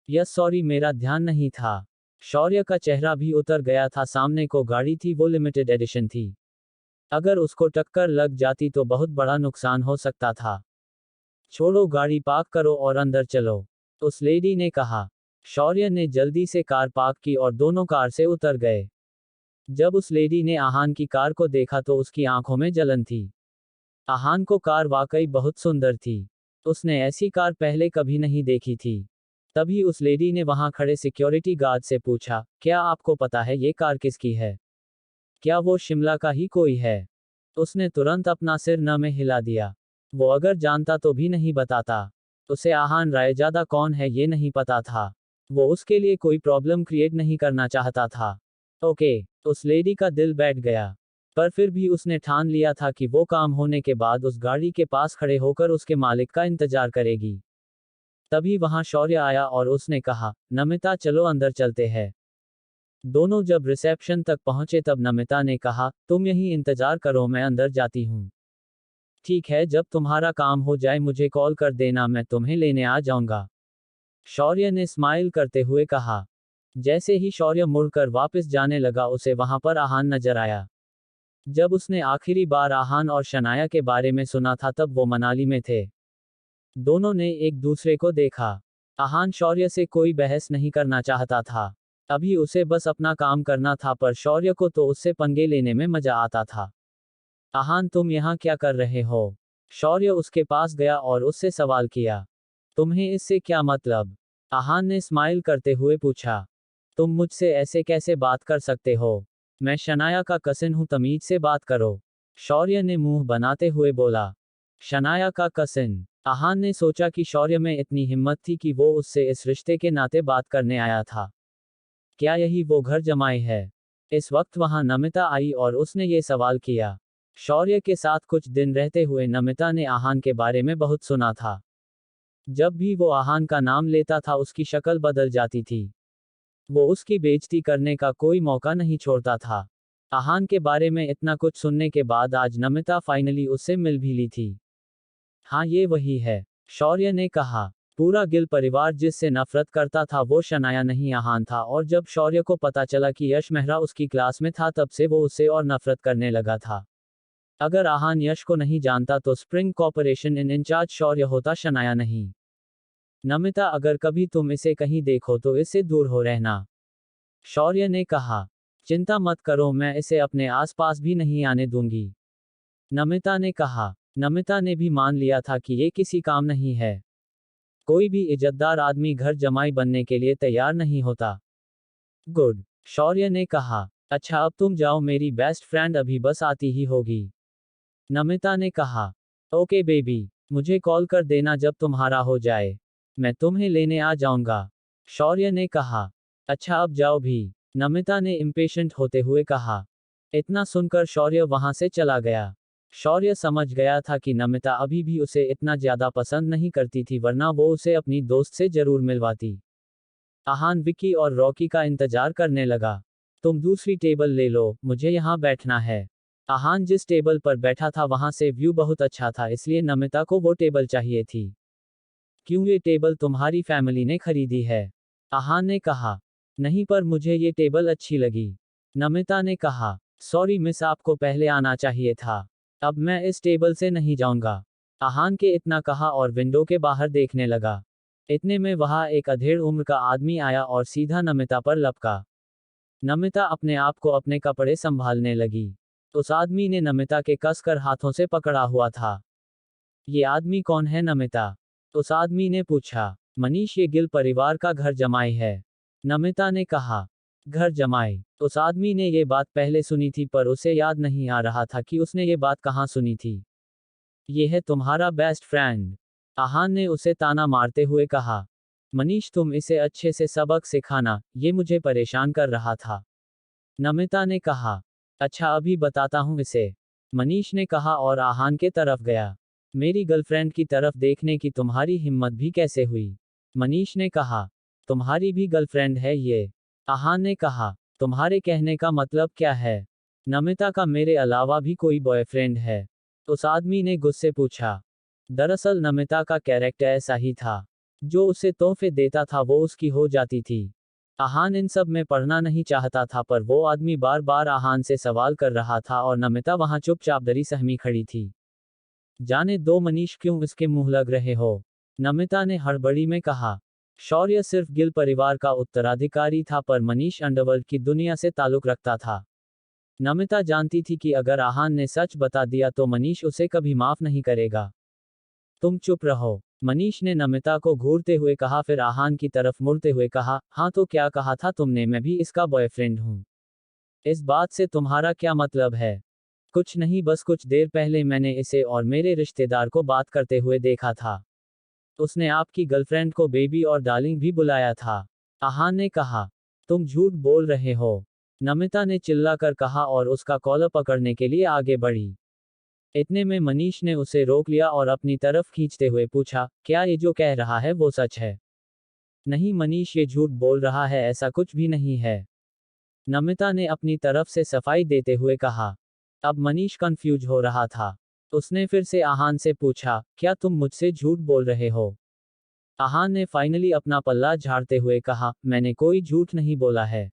यस सॉरी, मेरा ध्यान नहीं था। शौर्य का चेहरा भी उतर गया था। सामने को गाड़ी थी, वो लिमिटेड एडिशन थी। अगर उसको टक्कर लग जाती तो बहुत बड़ा नुकसान हो सकता था। छोड़ो, गाड़ी पार्क करो और अंदर चलो, उस लेडी ने कहा। शौर्य ने जल्दी से कार पार्क की और दोनों कार से उतर गए। जब उस लेडी ने आहान की कार को देखा तो उसकी आंखों में जलन थी। आहान को कार वाकई बहुत सुंदर थी। उसने ऐसी कार पहले कभी नहीं देखी थी। तभी उस लेडी ने वहां खड़े सिक्योरिटी गार्ड से पूछा, क्या आपको पता है ये कार किसकी है? क्या वो शिमला का ही कोई है? उसने तुरंत अपना सिर न में हिला दिया। वो अगर जानता तो भी नहीं बताता। उसे आहान रायजादा कौन है ये नहीं पता था। वो उसके लिए कोई प्रॉब्लम क्रिएट नहीं करना चाहता था। ओके, उस लेडी का दिल बैठ गया। पर फिर भी उसने ठान लिया था कि वो काम होने के बाद उस गाड़ी के पास खड़े होकर उसके मालिक का इंतजार करेगी। तभी वहां शौर्य आया और उसने कहा, नमिता चलो अंदर चलते हैं। दोनों जब रिसेप्शन तक पहुंचे तब नमिता ने कहा, तुम यहीं इंतजार करो, मैं अंदर जाती हूँ। ठीक है, जब तुम्हारा काम हो जाए मुझे कॉल कर देना, मैं तुम्हें लेने आ जाऊंगा। शौर्य ने स्माइल करते हुए कहा। जैसे ही शौर्य मुड़कर वापस जाने लगा उसे वहां पर आहान नजर आया। जब उसने आखिरी बार आहान और शनाया के बारे में सुना था तब वो मनाली में थे। दोनों ने एक दूसरे को देखा। आहान शौर्य से कोई बहस नहीं करना चाहता था। अभी उसे बस अपना काम करना था, पर शौर्य को तो उससे पंगे लेने में मजा आता था। आहान, तुम यहाँ क्या कर रहे हो? शौर्य उसके पास गया और उससे सवाल किया। तुम्हें इससे क्या मतलब? आहान ने स्माइल करते हुए पूछा। तुम मुझसे ऐसे कैसे बात कर सकते हो? मैं शनाया का कसिन हूँ, तमीज से बात करो। शौर्य ने मुंह बनाते हुए बोला। शनाया का कसिन? आहान ने सोचा कि शौर्य में इतनी हिम्मत थी कि वो उससे इस रिश्ते के नाते बात करने आया था। क्या यही वो घर जमाई है? इस वक्त वहां नमिता आई और उसने ये सवाल किया। शौर्य के साथ कुछ दिन रहते हुए नमिता ने आहान के बारे में बहुत सुना था। जब भी वो आहान का नाम लेता था उसकी शक्ल बदल जाती थी। वो उसकी बेइज्जती करने का कोई मौका नहीं छोड़ता था। आहान के बारे में इतना कुछ सुनने के बाद आज नमिता फाइनली उससे मिल भी ली थी। हाँ, ये वही है, शौर्य ने कहा। पूरा गिल परिवार जिससे नफरत करता था वो शनाया नहीं आहान था, और जब शौर्य को पता चला कि यश मेहरा उसकी क्लास में था तब से वो उससे और नफरत करने लगा था। अगर आहान यश को नहीं जानता तो स्प्रिंग कॉर्पोरेशन इन इंचार्ज शौर्य होता, शनाया नहीं। नमिता, अगर कभी तुम इसे कहीं देखो तो इससे दूर हो रहना, शौर्य ने कहा। चिंता मत करो, मैं इसे अपने आसपास भी नहीं आने दूंगी, नमिता ने कहा। नमिता ने भी मान लिया था कि ये किसी काम नहीं है। कोई भी इज्जतदार आदमी घर जमाई बनने के लिए तैयार नहीं होता। गुड, शौर्य ने कहा। अच्छा, अब तुम जाओ, मेरी बेस्ट फ्रेंड अभी बस आती ही होगी, नमिता ने कहा। ओके बेबी, मुझे कॉल कर देना जब तुम्हारा हो जाए, मैं तुम्हें लेने आ जाऊंगा, शौर्य ने कहा। अच्छा, अब जाओ भी, नमिता ने इम्पेशेंट होते हुए कहा। इतना सुनकर शौर्य वहां से चला गया। शौर्य समझ गया था कि नमिता अभी भी उसे इतना ज्यादा पसंद नहीं करती थी, वरना वो उसे अपनी दोस्त से जरूर मिलवाती। आहान विकी और रॉकी का इंतजार करने लगा। तुम दूसरी टेबल ले लो, मुझे यहाँ बैठना है। आहान जिस टेबल पर बैठा था वहां से व्यू बहुत अच्छा था, इसलिए नमिता को वो टेबल चाहिए थी। क्यों, ये टेबल तुम्हारी फैमिली ने खरीदी है? आहान ने कहा। नहीं, पर मुझे ये टेबल अच्छी लगी, नमिता ने कहा। सॉरी मिस, आपको पहले आना चाहिए था। अब मैं इस टेबल से नहीं जाऊंगा, आहान के इतना कहा और विंडो के बाहर देखने लगा। इतने में वहां एक अधेड़ उम्र का आदमी आया और सीधा नमिता पर लपका। नमिता अपने आप को अपने कपड़े संभालने लगी। उस आदमी ने नमिता के कसकर हाथों से पकड़ा हुआ था। ये आदमी कौन है नमिता? उस आदमी ने पूछा। मनीष, ये गिल परिवार का घर जमाई है, नमिता ने कहा। घर जमाई? उस आदमी ने ये बात पहले सुनी थी, पर उसे याद नहीं आ रहा था कि उसने ये बात कहाँ सुनी थी। ये है तुम्हारा बेस्ट फ्रेंड, आहान ने उसे ताना मारते हुए कहा। मनीष, तुम इसे अच्छे से सबक सिखाना, ये मुझे परेशान कर रहा था, नमिता ने कहा। अच्छा, अभी बताता हूँ इसे, मनीष ने कहा और आहान के तरफ गया। मेरी गर्लफ्रेंड की तरफ देखने की तुम्हारी हिम्मत भी कैसे हुई? मनीष ने कहा। तुम्हारी भी गर्लफ्रेंड है ये? आहान ने कहा। तुम्हारे कहने का मतलब क्या है? नमिता का मेरे अलावा भी कोई बॉयफ्रेंड है? उस आदमी ने गुस्से पूछा। दरअसल नमिता का कैरेक्टर ऐसा ही था, जो उसे तोहफे देता था वो उसकी हो जाती थी। आहान इन सब में पढ़ना नहीं चाहता था, पर वो आदमी बार बार आहान से सवाल कर रहा था और नमिता वहां चुपचाप दरी सहमी खड़ी थी। जाने दो मनीष, क्यों इसके मुंह लग रहे हो? नमिता ने हड़बड़ी में कहा। शौर्य सिर्फ गिल परिवार का उत्तराधिकारी था, पर मनीष अंडरवर्ल्ड की दुनिया से ताल्लुक रखता था। नमिता जानती थी कि अगर आहान ने सच बता दिया तो मनीष उसे कभी माफ नहीं करेगा। तुम चुप रहो, मनीष ने नमिता को घूरते हुए कहा, फिर आहान की तरफ मुड़ते हुए कहा। हाँ तो क्या कहा था तुमने, मैं भी इसका बॉयफ्रेंड हूँ? इस बात से तुम्हारा क्या मतलब है? कुछ नहीं, बस कुछ देर पहले मैंने इसे और मेरे रिश्तेदार को बात करते हुए देखा था। उसने आपकी गर्लफ्रेंड को बेबी और डार्लिंग भी बुलाया था, आहान ने कहा। तुम झूठ बोल रहे हो, नमिता ने चिल्लाकर कहा और उसका कॉलर पकड़ने के लिए आगे बढ़ी। इतने में मनीष ने उसे रोक लिया और अपनी तरफ खींचते हुए पूछा, क्या ये जो कह रहा है वो सच है? नहीं मनीष, ये झूठ बोल रहा है, ऐसा कुछ भी नहीं है, नमिता ने अपनी तरफ से सफाई देते हुए कहा। अब मनीष कंफ्यूज हो रहा था। उसने फिर से आहान से पूछा, क्या तुम मुझसे झूठ बोल रहे हो? आहान ने फाइनली अपना पल्ला झाड़ते हुए कहा, मैंने कोई झूठ नहीं बोला है।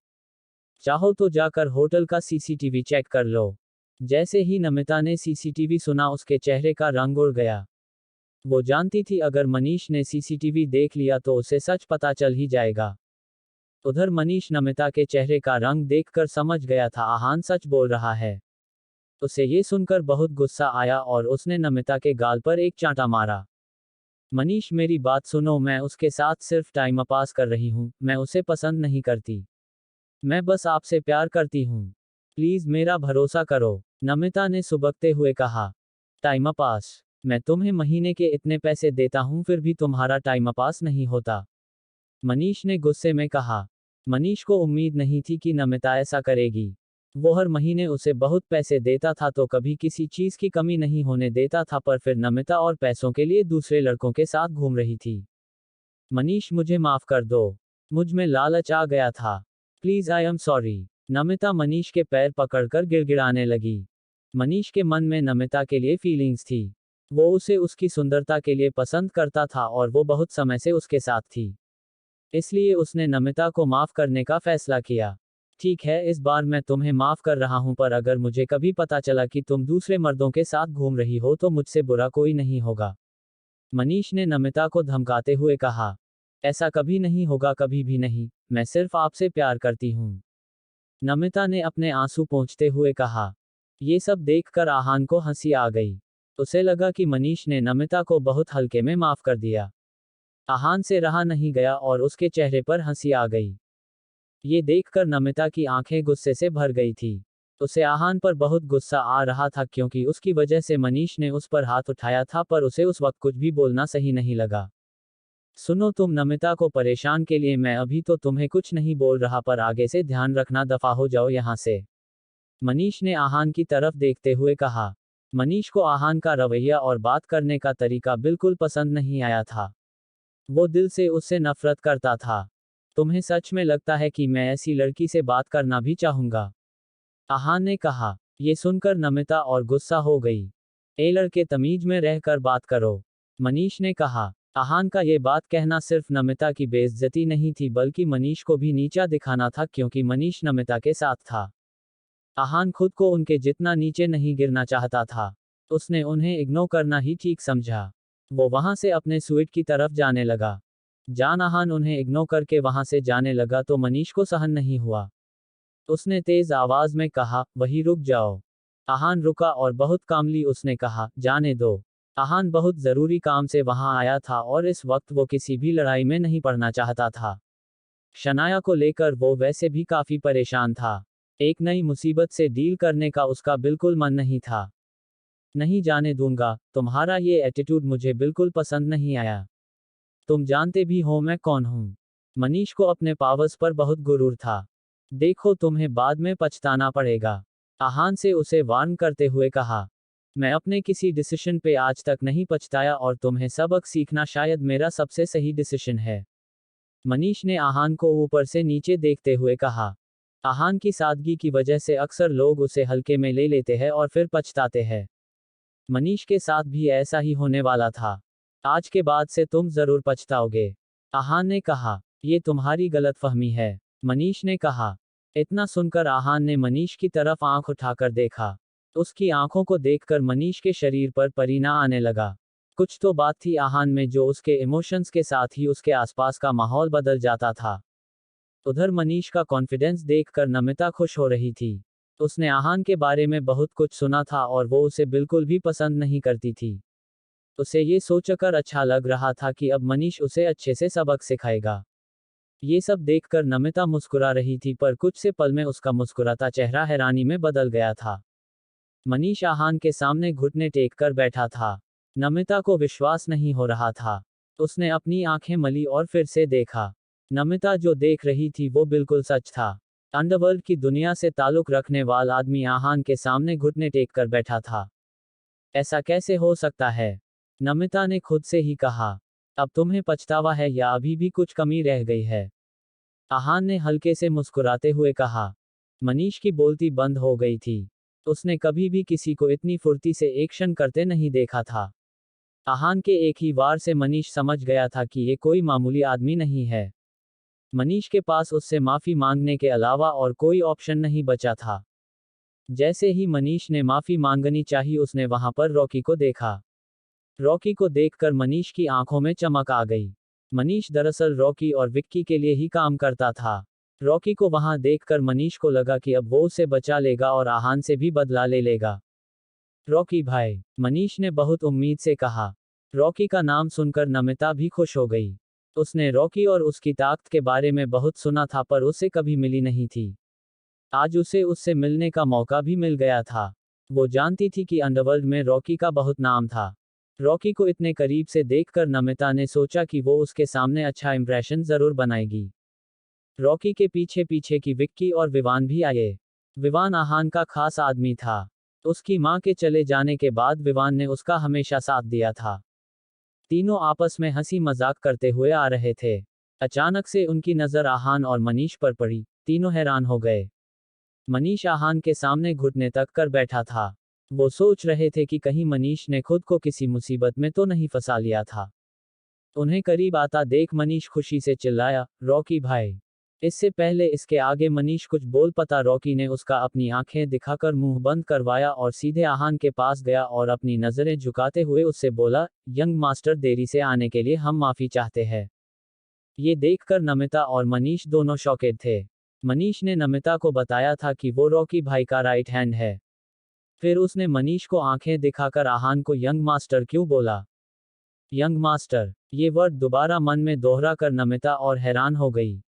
चाहो तो जाकर होटल का सीसीटीवी चेक कर लो। जैसे ही नमिता ने सीसीटीवी सुना उसके चेहरे का रंग उड़ गया। वो जानती थी अगर मनीष ने सीसीटीवी देख लिया तो उसे सच पता चल ही जाएगा। उधर मनीष नमिता के चेहरे का रंग देखकर समझ गया था आहान सच बोल रहा है। उसे ये सुनकर बहुत गुस्सा आया और उसने नमिता के गाल पर एक चांटा मारा। मनीष मेरी बात सुनो, मैं उसके साथ सिर्फ टाइम पास कर रही हूँ, मैं उसे पसंद नहीं करती। मैं बस आपसे प्यार करती हूँ। प्लीज मेरा भरोसा करो, नमिता ने सुबकते हुए कहा। Time pass? मैं तुम्हें महीने के इतने पैसे देता हूँ फिर भी तुम्हारा टाइम पास नहीं होता, मनीष ने गुस्से में कहा। मनीष को उम्मीद नहीं थी कि नमिता ऐसा करेगी। वो हर महीने उसे बहुत पैसे देता था तो कभी किसी चीज की कमी नहीं होने देता था, पर फिर नमिता और पैसों के लिए दूसरे लड़कों के साथ घूम रही थी। मनीष मुझे माफ कर दो, मुझ में लालच आ गया था। Please I am sorry. Namita Manish के पैर पकड़कर गिड़गिड़ाने लगी। मनीष के मन में नमिता के लिए फीलिंग्स थी। वो उसे उसकी सुंदरता के लिए पसंद करता था और वो बहुत समय से उसके साथ थी। इसलिए उसने नमिता को माफ करने का फैसला किया। ठीक है, इस बार मैं तुम्हें माफ कर रहा हूं, पर अगर मुझे कभी पता चला कि तुम दूसरे मर्दों के साथ घूम रही हो तो मुझसे बुरा कोई नहीं होगा, मनीष ने नमिता को धमकाते हुए कहा। ऐसा कभी नहीं होगा, कभी भी नहीं, मैं सिर्फ आपसे प्यार करती हूँ, नमिता ने अपने आंसू पोंछते हुए कहा। ये सब देखकर आहान को हंसी आ गई। उसे लगा कि मनीष ने नमिता को बहुत हल्के में माफ कर दिया। आहान से रहा नहीं गया और उसके चेहरे पर हंसी आ गई। ये देखकर नमिता की आंखें गुस्से से भर गई थी। उसे आहान पर बहुत गुस्सा आ रहा था क्योंकि उसकी वजह से मनीष ने उस पर हाथ उठाया था, पर उसे उस वक्त कुछ भी बोलना सही नहीं लगा। सुनो तुम नमिता को परेशान के लिए मैं अभी तो तुम्हें कुछ नहीं बोल रहा, पर आगे से ध्यान रखना, दफा हो जाओ यहाँ से, मनीष ने आहान की तरफ देखते हुए कहा। मनीष को आहान का रवैया और बात करने का तरीका बिल्कुल पसंद नहीं आया था। वो दिल से उससे नफरत करता था। तुम्हें सच में लगता है कि मैं ऐसी लड़की से बात करना भी चाहूंगा? आहान ने कहा। ये सुनकर नमिता और गुस्सा हो गई। ए लड़के, तमीज में रहकर बात करो, मनीष ने कहा। आहान का ये बात कहना सिर्फ नमिता की बेइज्जती नहीं थी बल्कि मनीष को भी नीचा दिखाना था, क्योंकि मनीष नमिता के साथ था। आहान खुद को उनके जितना नीचे नहीं गिरना चाहता था। उसने उन्हें इग्नोर करना ही ठीक समझा। वो वहां से अपने स्वीट की तरफ जाने लगा। जान आहान उन्हें इग्नोर करके वहां से जाने लगा तो मनीष को सहन नहीं हुआ। उसने तेज आवाज में कहा, वही रुक जाओ। आहान रुका और बहुत कामली उसने कहा, जाने दो। आहान बहुत जरूरी काम से वहां आया था और इस वक्त वो किसी भी लड़ाई में नहीं पड़ना चाहता था। शनाया को लेकर वो वैसे भी काफी परेशान था। एक नई मुसीबत से डील करने का उसका बिल्कुल मन नहीं था। नहीं जाने दूंगा, तुम्हारा ये एटीट्यूड मुझे बिल्कुल पसंद नहीं आया। तुम जानते भी हो मैं कौन हूं। मनीष को अपने पावर्स पर बहुत गुरूर था। देखो तुम्हें बाद में पछताना पड़ेगा, आहान से उसे वार्न करते हुए कहा। मैं अपने किसी डिसीजन पे आज तक नहीं पछताया और तुम्हें सबक सीखना शायद मेरा सबसे सही डिसीजन है, मनीष ने आहान को ऊपर से नीचे देखते हुए कहा। आहान की सादगी की वजह से अक्सर लोग उसे हल्के में ले लेते हैं और फिर पछताते हैं। मनीष के साथ भी ऐसा ही होने वाला था। आज के बाद से तुम जरूर पछताओगे, आहान ने कहा। ये तुम्हारी गलतफहमी है, मनीष ने कहा। इतना सुनकर आहान ने मनीष की तरफ आंख उठाकर देखा। उसकी आंखों को देखकर मनीष के शरीर पर पसीना आने लगा। कुछ तो बात थी आहान में जो उसके इमोशंस के साथ ही उसके आसपास का माहौल बदल जाता था। उधर मनीष का कॉन्फिडेंस देखकर नमिता खुश हो रही थी। उसने आहान के बारे में बहुत कुछ सुना था और वो उसे बिल्कुल भी पसंद नहीं करती थी। उसे ये सोचकर अच्छा लग रहा था कि अब मनीष उसे अच्छे से सबक सिखाएगा। ये सब देखकर नमिता मुस्कुरा रही थी, पर कुछ से पल में उसका मुस्कुराता चेहरा हैरानी में बदल गया था। मनीष आहान के सामने घुटने टेक कर बैठा था। नमिता को विश्वास नहीं हो रहा था। उसने अपनी आंखें मली और फिर से देखा। नमिता जो देख रही थी वो बिल्कुल सच था। अंडरवर्ल्ड की दुनिया से ताल्लुक रखने वाला आदमी आहान के सामने घुटने टेक कर बैठा था। ऐसा कैसे हो सकता है, नमिता ने खुद से ही कहा। अब तुम्हें पछतावा है या अभी भी कुछ कमी रह गई है, आहान ने हल्के से मुस्कुराते हुए कहा। मनीष की बोलती बंद हो गई थी। उसने कभी भी किसी को इतनी फुर्ती से एक्शन करते नहीं देखा था। आहान के एक ही वार से मनीष समझ गया था कि ये कोई मामूली आदमी नहीं है। मनीष के पास उससे माफी मांगने के अलावा और कोई ऑप्शन नहीं बचा था। जैसे ही मनीष ने माफी मांगनी चाहिए उसने वहां पर रॉकी को देखा। रॉकी को देखकर मनीष की आंखों में चमक आ गई। मनीष दरअसल रॉकी और विक्की के लिए ही काम करता था। रॉकी को वहां देखकर मनीष को लगा कि अब वो उसे बचा लेगा और आहान से भी बदला ले लेगा। रॉकी भाई, मनीष ने बहुत उम्मीद से कहा। रॉकी का नाम सुनकर नमिता भी खुश हो गई। उसने रॉकी और उसकी ताकत के बारे में बहुत सुना था पर उसे कभी मिली नहीं थी। आज उसे उससे मिलने का मौका भी मिल गया था। वो जानती थी कि अंडरवर्ल्ड में रॉकी का बहुत नाम था। रॉकी को इतने करीब से देखकर नमिता ने सोचा कि वो उसके सामने अच्छा इंप्रेशन जरूर बनाएगी। रॉकी के पीछे पीछे की विक्की और विवान भी आए। विवान आहान का खास आदमी था। उसकी मां के चले जाने के बाद विवान ने उसका हमेशा साथ दिया था। तीनों आपस में हंसी मजाक करते हुए आ रहे थे। अचानक से उनकी नजर आहान और मनीष पर पड़ी। तीनों हैरान हो गए। मनीष आहान के सामने घुटने तक कर बैठा था। वो सोच रहे थे कि कहीं मनीष ने खुद को किसी मुसीबत में तो नहीं फंसा लिया था। उन्हें करीब आता देख मनीष खुशी से चिल्लाया, रॉकी भाई। इससे पहले इसके आगे मनीष कुछ बोल पाता रॉकी ने उसका अपनी आंखें दिखाकर मुंह बंद करवाया और सीधे आहान के पास गया और अपनी नजरें झुकाते हुए उससे बोला, यंग मास्टर देरी से आने के लिए हम माफी चाहते हैं। ये देखकर नमिता और मनीष दोनों शॉकेड थे। मनीष ने नमिता को बताया था कि वो रॉकी भाई का राइट हैंड है। फिर उसने मनीष को आंखें दिखाकर आहान को यंग मास्टर क्यों बोला। यंग मास्टर, ये वर्ड दोबारा मन में दोहरा कर नमिता और हैरान हो गई।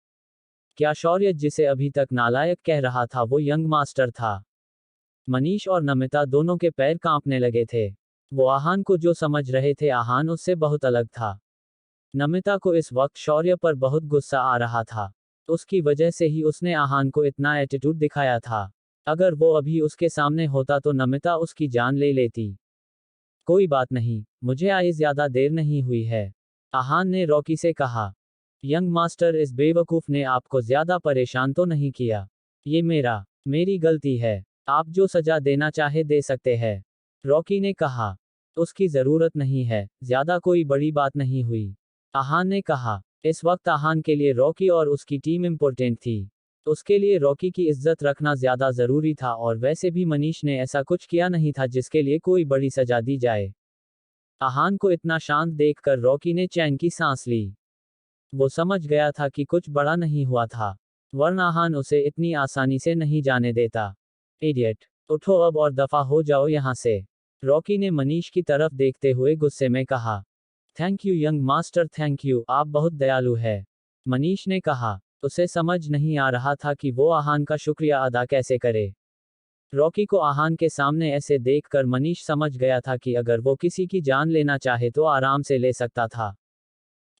क्या शौर्य जिसे अभी तक नालायक कह रहा था वो यंग मास्टर था। मनीष और नमिता दोनों के पैर कांपने लगे थे। वो आहान को जो समझ रहे थे आहान उससे बहुत अलग था। नमिता को इस वक्त शौर्य पर बहुत गुस्सा आ रहा था। उसकी वजह से ही उसने आहान को इतना एटीट्यूड दिखाया था। अगर वो अभी उसके सामने होता तो नमिता उसकी जान ले लेती। कोई बात नहीं, मुझे आए ज्यादा देर नहीं हुई है, आहान ने रॉकी से कहा। यंग मास्टर, इस बेवकूफ ने आपको ज्यादा परेशान तो नहीं किया। ये मेरी गलती है। आप जो सजा देना चाहे दे सकते हैं, रॉकी ने कहा। उसकी जरूरत नहीं है, ज्यादा कोई बड़ी बात नहीं हुई, आहान ने कहा। इस वक्त आहान के लिए रॉकी और उसकी टीम इम्पोर्टेंट थी। उसके लिए रॉकी की इज्जत रखना ज्यादा जरूरी था और वैसे भी मनीष ने ऐसा कुछ किया नहीं था जिसके लिए कोई बड़ी सजा दी जाए। आहान को इतना शांत देखकर रॉकी ने चैन की सांस ली। वो समझ गया था कि कुछ बड़ा नहीं हुआ था, वरना आहान उसे इतनी आसानी से नहीं जाने देता। इडियट, उठो अब और दफा हो जाओ यहाँ से, रॉकी ने मनीष की तरफ देखते हुए गुस्से में कहा। Thank you young master, thank you, आप बहुत दयालु है, मनीष ने कहा। उसे समझ नहीं आ रहा था कि वो आहान का शुक्रिया अदा कैसे करे। रॉकी को आहान के सामने ऐसे देखकर मनीष समझ गया था कि अगर वो किसी की जान लेना चाहे तो आराम से ले सकता था।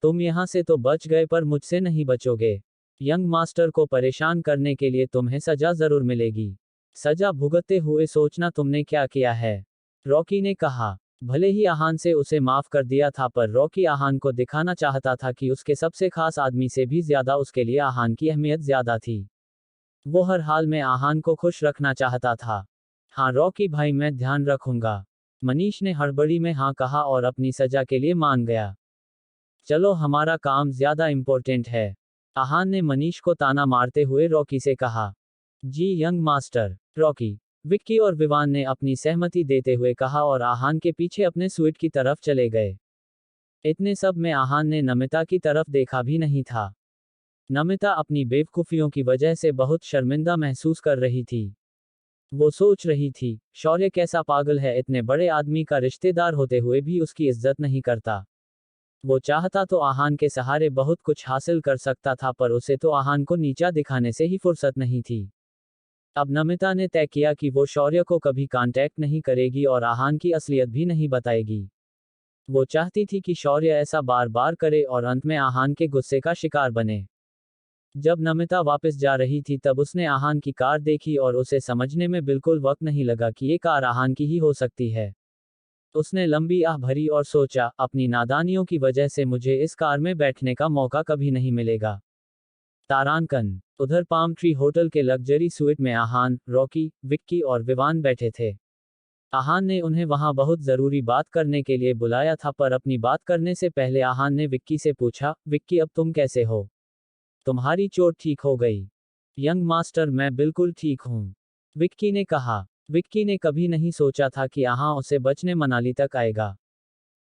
तुम यहाँ से तो बच गए पर मुझसे नहीं बचोगे। यंग मास्टर को परेशान करने के लिए तुम्हें सजा जरूर मिलेगी। सजा भुगतते हुए सोचना तुमने क्या किया है, रॉकी ने कहा। भले ही आहान से उसे माफ कर दिया था पर रॉकी आहान को दिखाना चाहता था कि उसके सबसे खास आदमी से भी ज्यादा उसके लिए आहान की अहमियत ज्यादा थी। वो हर हाल में आहान को खुश रखना चाहता था। हाँ रॉकी भाई, मैं ध्यान रखूंगा, मनीष ने हड़बड़ी में हाँ कहा और अपनी सजा के लिए मान गया। चलो, हमारा काम ज्यादा इम्पोर्टेंट है, आहान ने मनीष को ताना मारते हुए रॉकी से कहा। जी यंग मास्टर, रॉकी, विक्की और विवान ने अपनी सहमति देते हुए कहा और आहान के पीछे अपने स्वीट की तरफ चले गए। इतने सब में आहान ने नमिता की तरफ देखा भी नहीं था। नमिता अपनी बेवकूफियों की वजह से बहुत शर्मिंदा महसूस कर रही थी। वो सोच रही थी, शौर्य कैसा पागल है, इतने बड़े आदमी का रिश्तेदार होते हुए भी उसकी इज्जत नहीं करता। वो चाहता तो आहान के सहारे बहुत कुछ हासिल कर सकता था पर उसे तो आहान को नीचा दिखाने से ही फुर्सत नहीं थी। अब नमिता ने तय किया कि वो शौर्य को कभी कांटेक्ट नहीं करेगी और आहान की असलियत भी नहीं बताएगी। वो चाहती थी कि शौर्य ऐसा बार बार करे और अंत में आहान के गुस्से का शिकार बने। जब नमिता वापस जा रही थी तब उसने आहान की कार देखी और उसे समझने में बिल्कुल वक्त नहीं लगा कि ये कार आहान की ही हो सकती है। उसने लंबी आह भरी और सोचा, अपनी नादानियों की वजह से मुझे इस कार में बैठने का मौका कभी नहीं मिलेगा। तारांकन, उधर पाम ट्री होटल के लग्जरी स्वीट में आहान, रॉकी, विक्की और विवान बैठे थे। आहान ने उन्हें वहां बहुत जरूरी बात करने के लिए बुलाया था, पर अपनी बात करने से पहले आहान ने विक्की से पूछा, विक्की अब तुम कैसे हो? तुम्हारी चोट ठीक हो गई? यंग मास्टर, मैं बिल्कुल ठीक हूँ, विक्की ने कहा। विक्की ने कभी नहीं सोचा था कि आहान उसे बचने मनाली तक आएगा।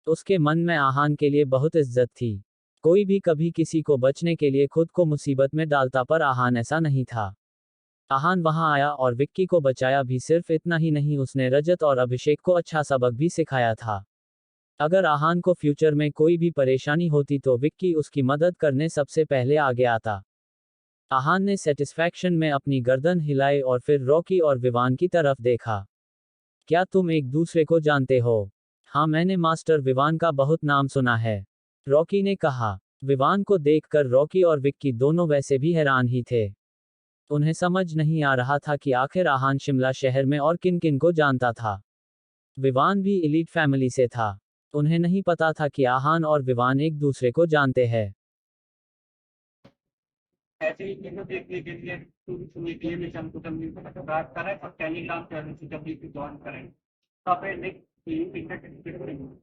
उसके मन में आहान के लिए बहुत इज्जत थी। कोई भी कभी किसी को बचने के लिए खुद को मुसीबत में डालता, पर आहान ऐसा नहीं था। आहान वहां आया और विक्की को बचाया भी। सिर्फ इतना ही नहीं, उसने रजत और अभिषेक को अच्छा सबक भी सिखाया था। अगर आहान को फ्यूचर में कोई भी परेशानी होती तो विक्की उसकी मदद करने सबसे पहले आगे आता। आहान ने सेटिस्फैक्शन में अपनी गर्दन हिलाई और फिर रॉकी और विवान की तरफ देखा। क्या तुम एक दूसरे को जानते हो? हाँ, मैंने मास्टर विवान का बहुत नाम सुना है, रॉकी ने कहा। विवान को देखकर रॉकी और विक्की दोनों वैसे भी हैरान ही थे। उन्हें समझ नहीं आ रहा था कि आखिर आहान शिमला शहर में और किन किन को जानता था। विवान भी एलीट फैमिली से था। उन्हें नहीं पता था कि आहान और विवान एक दूसरे को जानते हैं। ऐसे ही इनको देखने के लिए शुरू शुरू के लिए हमको बात करें और टेलीग्राम चैनल से जब भी ज्वाइन करें तो आप एक इंटरनेट